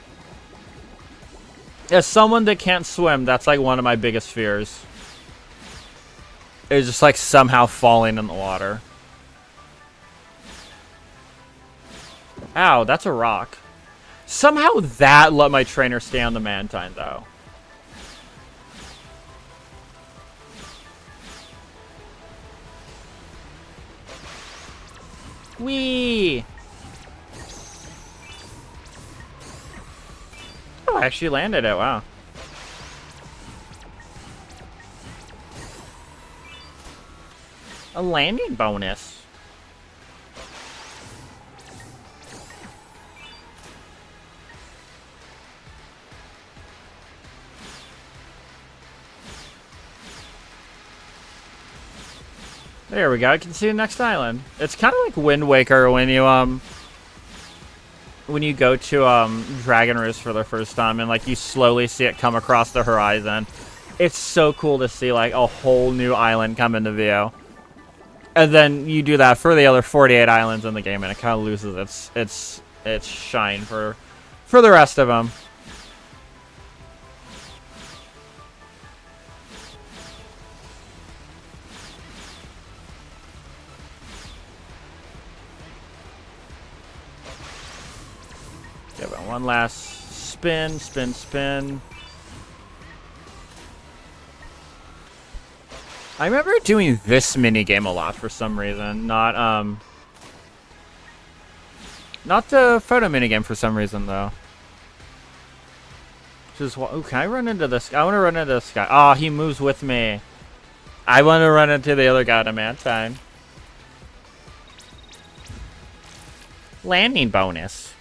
As someone that can't swim, that's like one of my biggest fears. Is just like somehow falling in the water. Ow, that's a rock. Somehow that let my trainer stay on the Mantine, though. Whee! Oh, I actually landed it, wow. A landing bonus. There we go. I can see the next island. It's kind of like Wind Waker when you go to Dragon Roost for the first time and like you slowly see it come across the horizon. It's so cool to see like a whole new island come into view. And then you do that for the other 48 islands in the game and it kind of loses its shine for the rest of them. Give it one last spin, spin, spin. I remember doing this mini game a lot for some reason, not the photo mini game for some reason though. Just oh, can I run into this? I want to run into this guy. Oh, he moves with me. I want to run into the other guy at a Mantine. Landing bonus.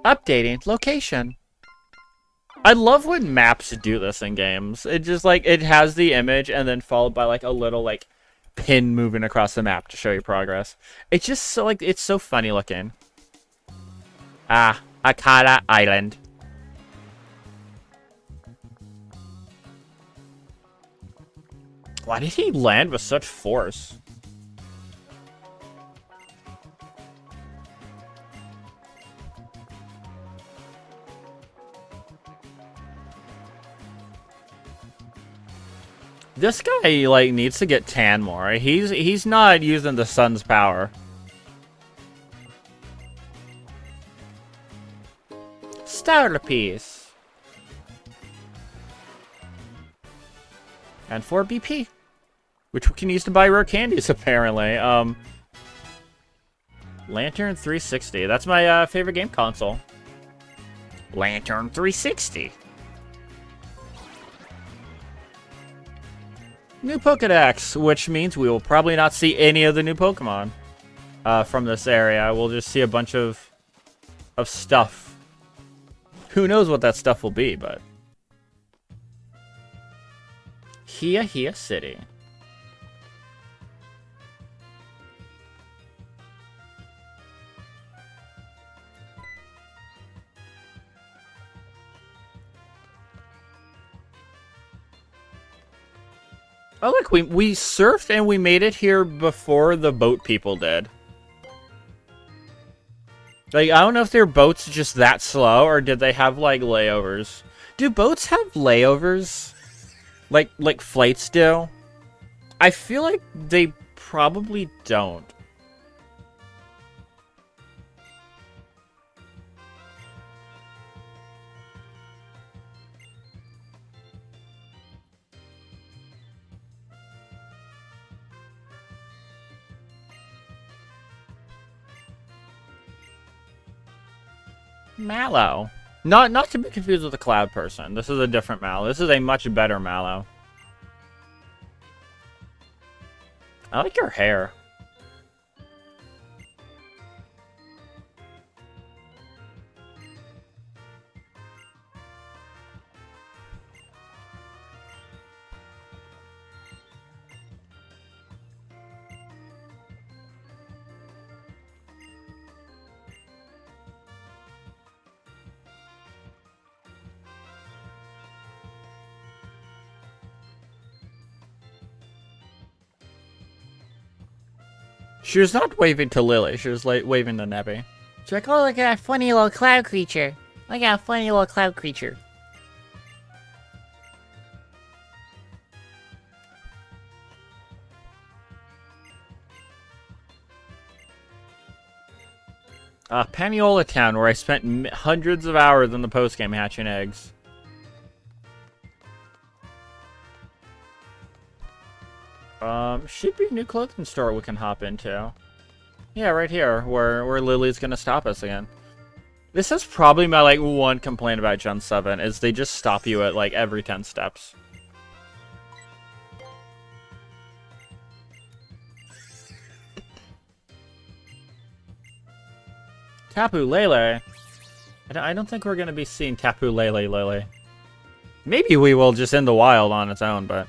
Updating location. I love when maps do this in games. It just like it has the image and then followed by like a little like pin moving across the map to show you progress. It's just so like it's so funny looking. Ah, Akata Island. Why did he land with such force? This guy like needs to get tan more. He's not using the sun's power. Starter piece. And 4 BP. Which we can use to buy rare candies apparently. Lantern 360. That's my favorite game console. Lantern 360. New Pokedex, which means we will probably not see any of the new Pokemon from this area. We'll just see a bunch of stuff. Who knows what that stuff will be, but... Hia City. Oh look, we surfed and we made it here before the boat people did. Like, I don't know if their boats just that slow or did they have like layovers. Do boats have layovers? Like flights do? I feel like they probably don't. Mallow. Not to be confused with the Cloud person. This is a different Mallow. This is a much better Mallow. I like your hair. She was not waving to Lily. She was like waving to Nebby. She's like, oh, look at that funny little cloud creature. Look at that funny little cloud creature. Paniola Town, where I spent hundreds of hours in the postgame hatching eggs. Should be a new clothing store we can hop into. Yeah, right here, where Lily's gonna stop us again. This is probably my, like, one complaint about Gen 7, is they just stop you at, like, every 10 steps. Tapu Lele. I don't think we're gonna be seeing Tapu Lele. Maybe we will just in the wild on its own, but...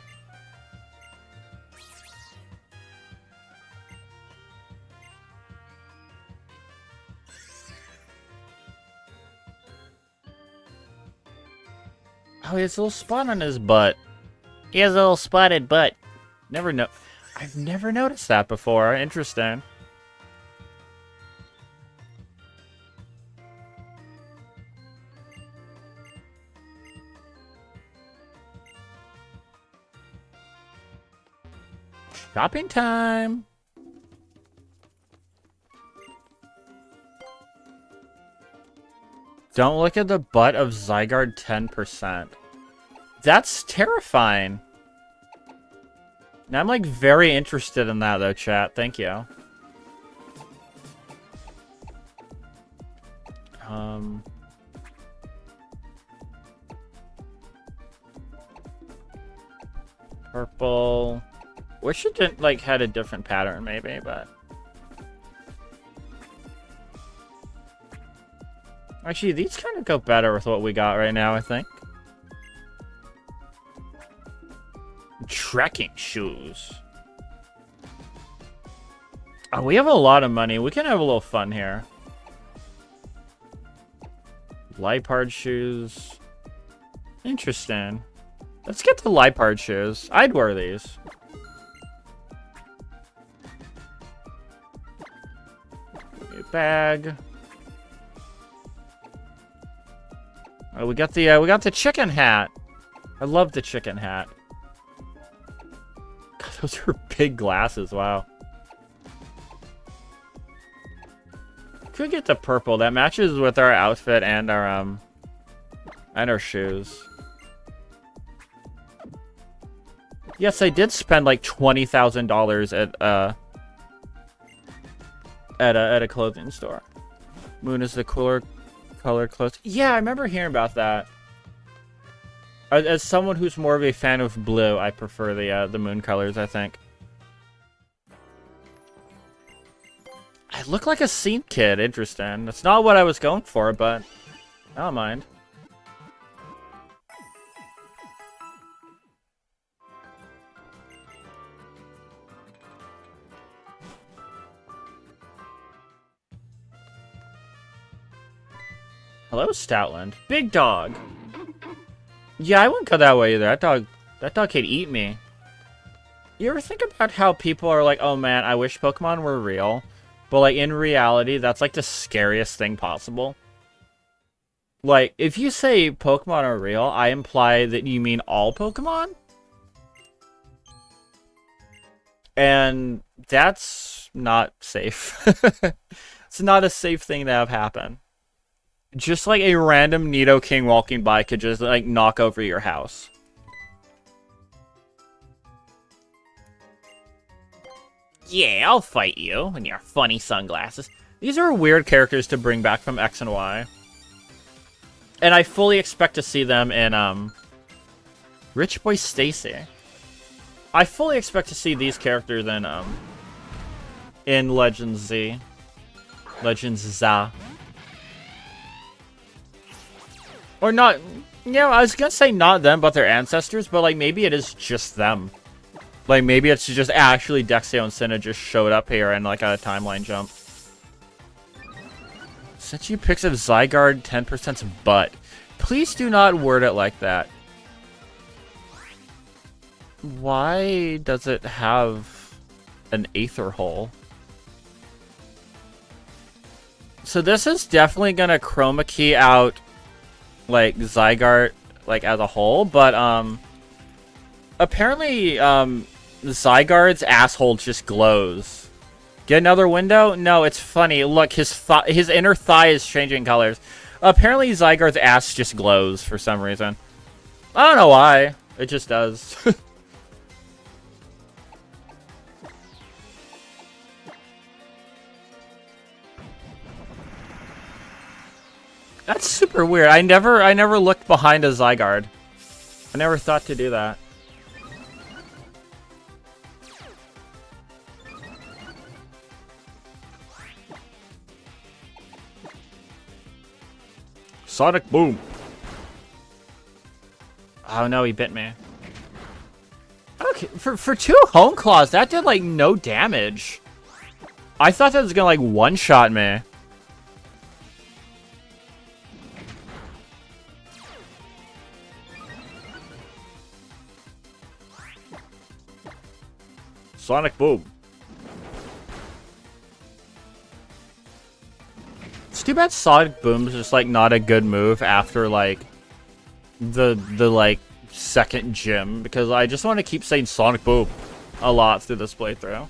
Oh, he has a little spot on his butt. He has a little spotted butt. I've never noticed that before. Interesting. Shopping time. Don't look at the butt of Zygarde 10%. That's terrifying. Now I'm, like, very interested in that, though, chat. Thank you. Purple. Wish it didn't, like, had a different pattern, maybe, but... Actually, these kind of go better with what we got right now, I think. Trekking shoes. Oh, we have a lot of money. We can have a little fun here. Lipard shoes. Interesting. Let's get the Lipard shoes. I'd wear these. New bag. Oh, we got the chicken hat. I love the chicken hat. God, those are big glasses. Wow. Could get the purple. That matches with our outfit and our shoes. Yes, I did spend like $20,000 at a clothing store. Moon is the cooler color clothes. Yeah, I remember hearing about that. As someone who's more of a fan of blue, I prefer the moon colors, I think. I look like a scene kid. Interesting. That's not what I was going for, but I don't mind. Hello, Stoutland. Big dog. Yeah, I wouldn't go that way either. That dog could eat me. You ever think about how people are like, oh man, I wish Pokemon were real. But like in reality, that's like the scariest thing possible. Like, if you say Pokemon are real, I imply that you mean all Pokemon? And that's not safe. It's not a safe thing to have happen. Just like a random Nidoking walking by could just like knock over your house. Yeah, I'll fight you in your funny sunglasses. These are weird characters to bring back from X and Y. And I fully expect to see them in, Rich Boy Stacy. I fully expect to see these characters in Legends Z. Legends Z. Or not, you know, I was gonna say not them, but their ancestors, but like maybe it is just them. Like maybe it's just actually Dexio and Cinna just showed up here and like a timeline jump. Since you picks up Zygarde 10%'s butt. Please do not word it like that. Why does it have an Aether hole? So this is definitely gonna chroma key out, like, Zygarde, like, as a whole, but, apparently, Zygarde's asshole just glows. Get another window? No, it's funny. Look, his inner thigh is changing colors. Apparently, Zygarde's ass just glows for some reason. I don't know why. It just does. That's super weird. I never looked behind a Zygarde. I never thought to do that. Sonic Boom. Oh no, he bit me. Okay, for 2 Hone Claws, that did like no damage. I thought that was gonna like one-shot me. Sonic Boom. It's too bad Sonic Boom's just like not a good move after like the like second gym, because I just want to keep saying Sonic Boom a lot through this playthrough.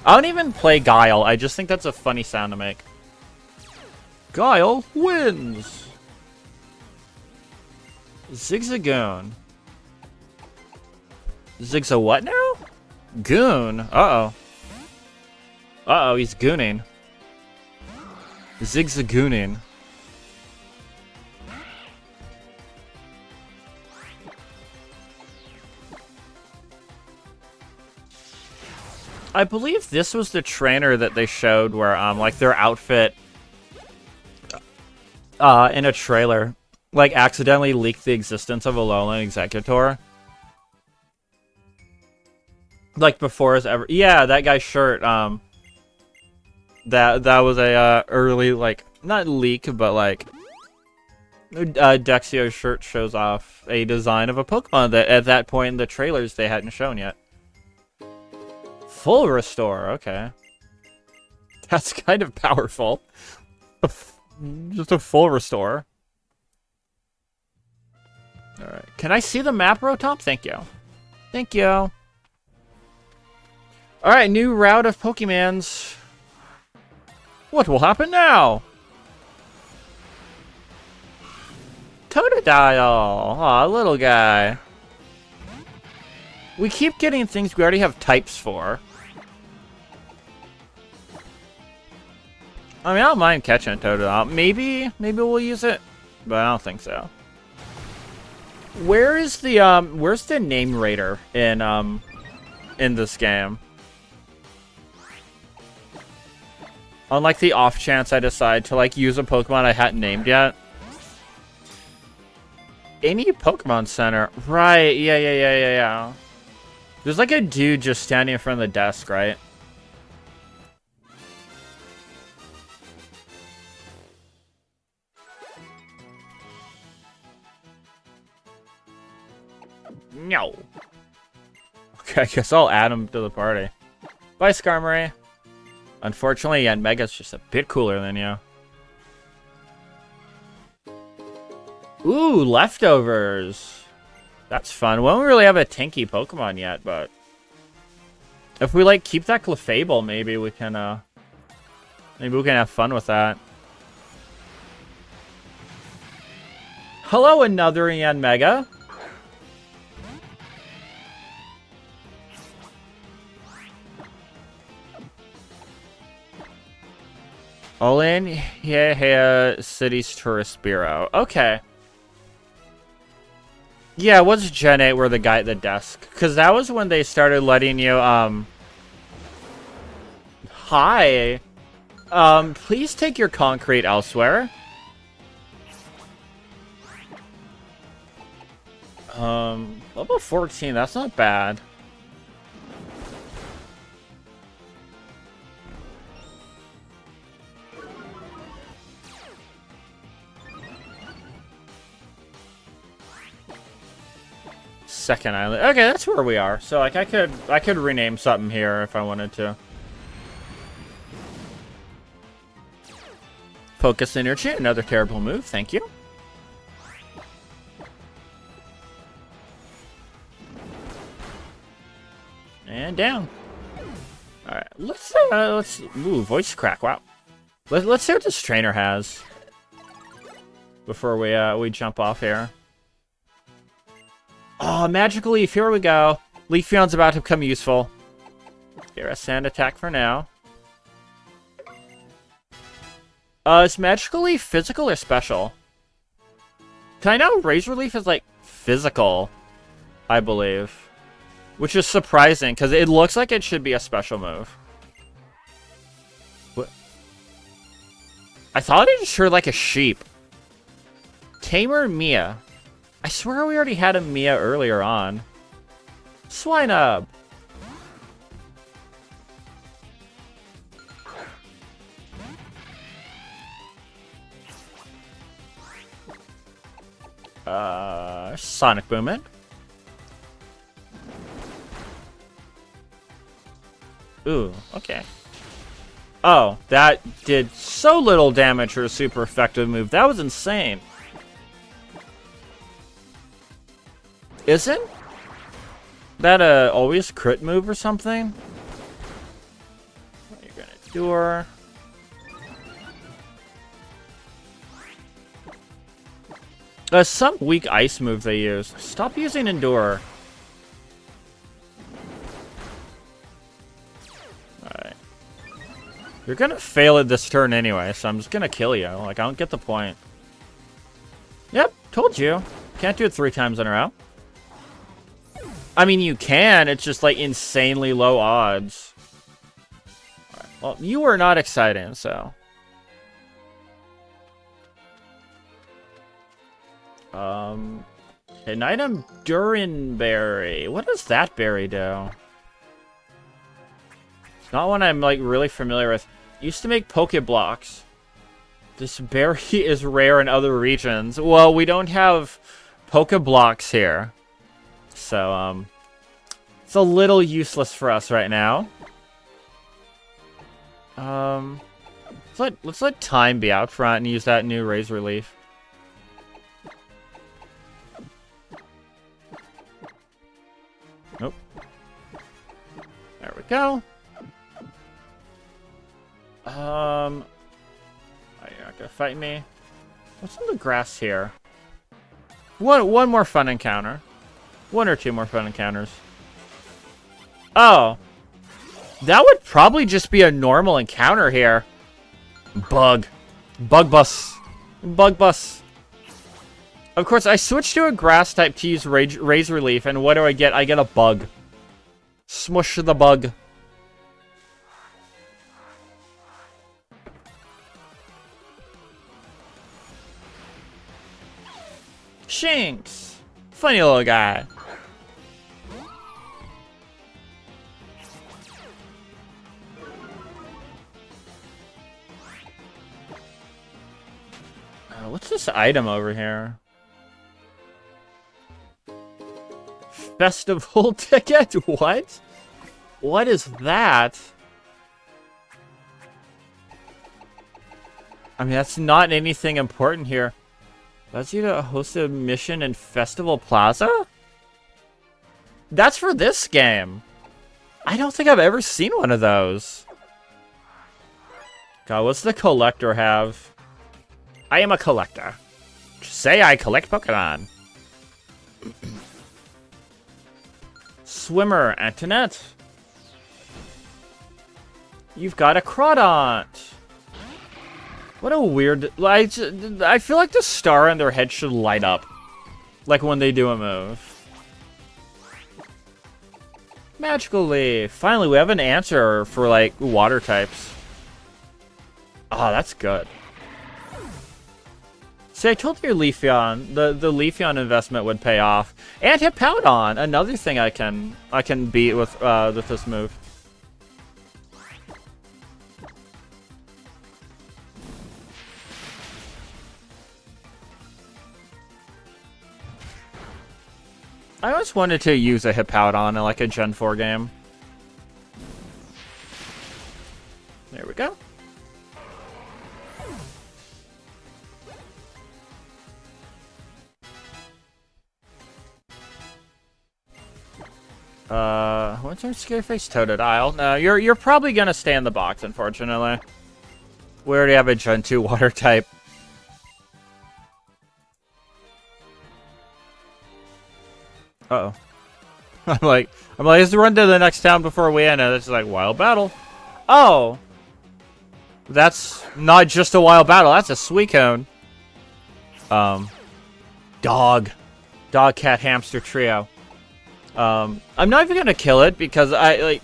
I don't even play Guile. I just think that's a funny sound to make. Guile wins. Zigzagoon. Zigza what now? Goon. Uh-oh. Uh-oh, he's gooning. Zigzagooning. I believe this was the trainer that they showed where, like, their outfit, in a trailer, like, accidentally leaked the existence of a Alolan Executor. Like, before it's ever... Yeah, that guy's shirt, that was a, early, like, not leak, but, like, Dexio's shirt shows off a design of a Pokemon that, at that point in the trailers, they hadn't shown yet. Full restore, okay. That's kind of powerful. Just a full restore. Alright. Can I see the map, Rotom? Thank you. Thank you. Alright, new route of Pokemons. What will happen now? Totodile. Aw, little guy. We keep getting things we already have types for. I mean, I don't mind catching a Totodile. Maybe we'll use it, but I don't think so. Where's the name rater in this game? On, like, the off chance I decide to, like, use a Pokemon I hadn't named yet. Any Pokemon Center. Right, yeah. There's, like, a dude just standing in front of the desk, right? No. Okay, I guess I'll add him to the party. Bye, Skarmory. Unfortunately, Mega's just a bit cooler than you. Ooh, leftovers. That's fun. We don't really have a tanky Pokemon yet, but if we, like, keep that Clefable, maybe we can have fun with that. Hello, another Mega. All in here, City's Tourist Bureau. Okay. Yeah, what's Gen 8 where the guy at the desk? Because that was when they started letting you, Hi. Please take your concrete elsewhere. Level 14, that's not bad. Second island. Okay, that's where we are. So, like, I could rename something here if I wanted to. Focus energy, another terrible move. Thank you. And down. All right, let's ooh, voice crack. Wow. Let's see what this trainer has before we jump off here. Oh, magical leaf. Here we go. Leafeon's about to become useful. Here, a sand attack for now. Is magical leaf physical or special? I know Razor Leaf is like physical, I believe. Which is surprising, because it looks like it should be a special move. What? I thought it just heard like a sheep. Tamer Mia. I swear we already had a Mia earlier on. Swinub. Sonic Booming. Ooh, okay. Oh, that did so little damage for a super effective move. That was insane. Isn't that a always crit move or something? What are you gonna do? Some weak ice move they use. Stop using Endure. Alright. You're gonna fail it this turn anyway, so I'm just gonna kill you. Like, I don't get the point. Yep, told you. Can't do it 3 times in a row. I mean, you can. It's just, like, insanely low odds. Alright, well, you were not exciting, so... an item Durinberry. What does that berry do? It's not one I'm like really familiar with. Used to make Pokeblocks. This berry is rare in other regions. Well, we don't have Pokeblocks here. So, it's a little useless for us right now. Let's let Time be out front and use that new Razor Leaf. Nope. There we go. Are you not gonna fight me? What's in the grass here? One more fun encounter. 1 or 2 more fun encounters. Oh. That would probably just be a normal encounter here. Bug. Bug bus. Bug bus. Of course, I switched to a grass type to use Razor Leaf, and what do I get? I get a bug. Smush the bug. Shinx. Funny little guy. What's this item over here? Festival ticket? What? What is that? I mean, that's not anything important here. Let's you to host a mission in Festival Plaza? That's for this game. I don't think I've ever seen one of those. God, what's the collector have? I am a collector. Just say I collect Pokemon. Swimmer, Antoinette. You've got a Crawdont. What a weird... I feel like the star on their head should light up. Like when they do a move. Magical Leaf. Finally, we have an answer for, like, water types. Oh, that's good. See, I told you Leafeon, the Leafeon investment would pay off. And Hippowdon, another thing I can beat with this move. I always wanted to use a Hippowdon in like a Gen 4 game. There we go. What's our scary face toaded aisle? No, you're probably gonna stay in the box, unfortunately. We already have a Gen 2 water type. Uh-oh. I'm like, let's run to the next town before we end it. It's like, wild battle. Oh! That's not just a wild battle, that's a sweet cone. Dog, cat, hamster trio. I'm not even gonna kill it because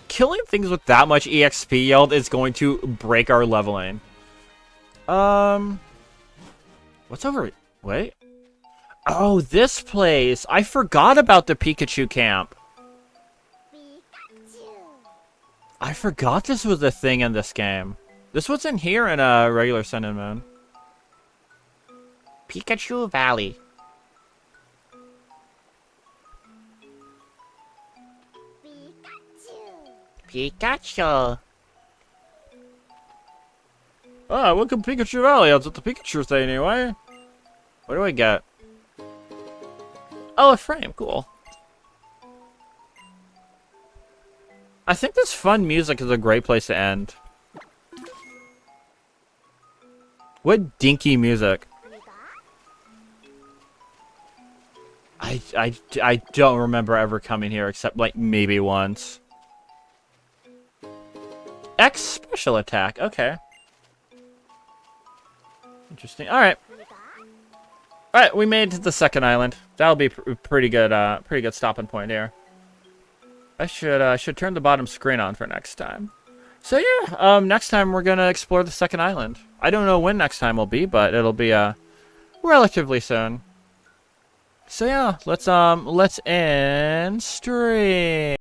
killing things with that much EXP yield is going to break our leveling. What's over? Wait. Oh, this place. I forgot about the Pikachu camp. I forgot this was a thing in this game. This wasn't here in a regular Sun and Moon. Pikachu Valley. Pikachu. Ah, welcome Pikachu Valley. I was at the Pikachu thing anyway. What do I get? Oh, a frame. Cool. I think this fun music is a great place to end. What dinky music. I don't remember ever coming here except like maybe once. X special attack. Okay. Interesting. All right. All right, we made it to the second island. That'll be pretty good stopping point here. I should turn the bottom screen on for next time. So yeah, next time we're gonna explore the second island. I don't know when next time will be, but it'll be relatively soon. So yeah, let's end stream.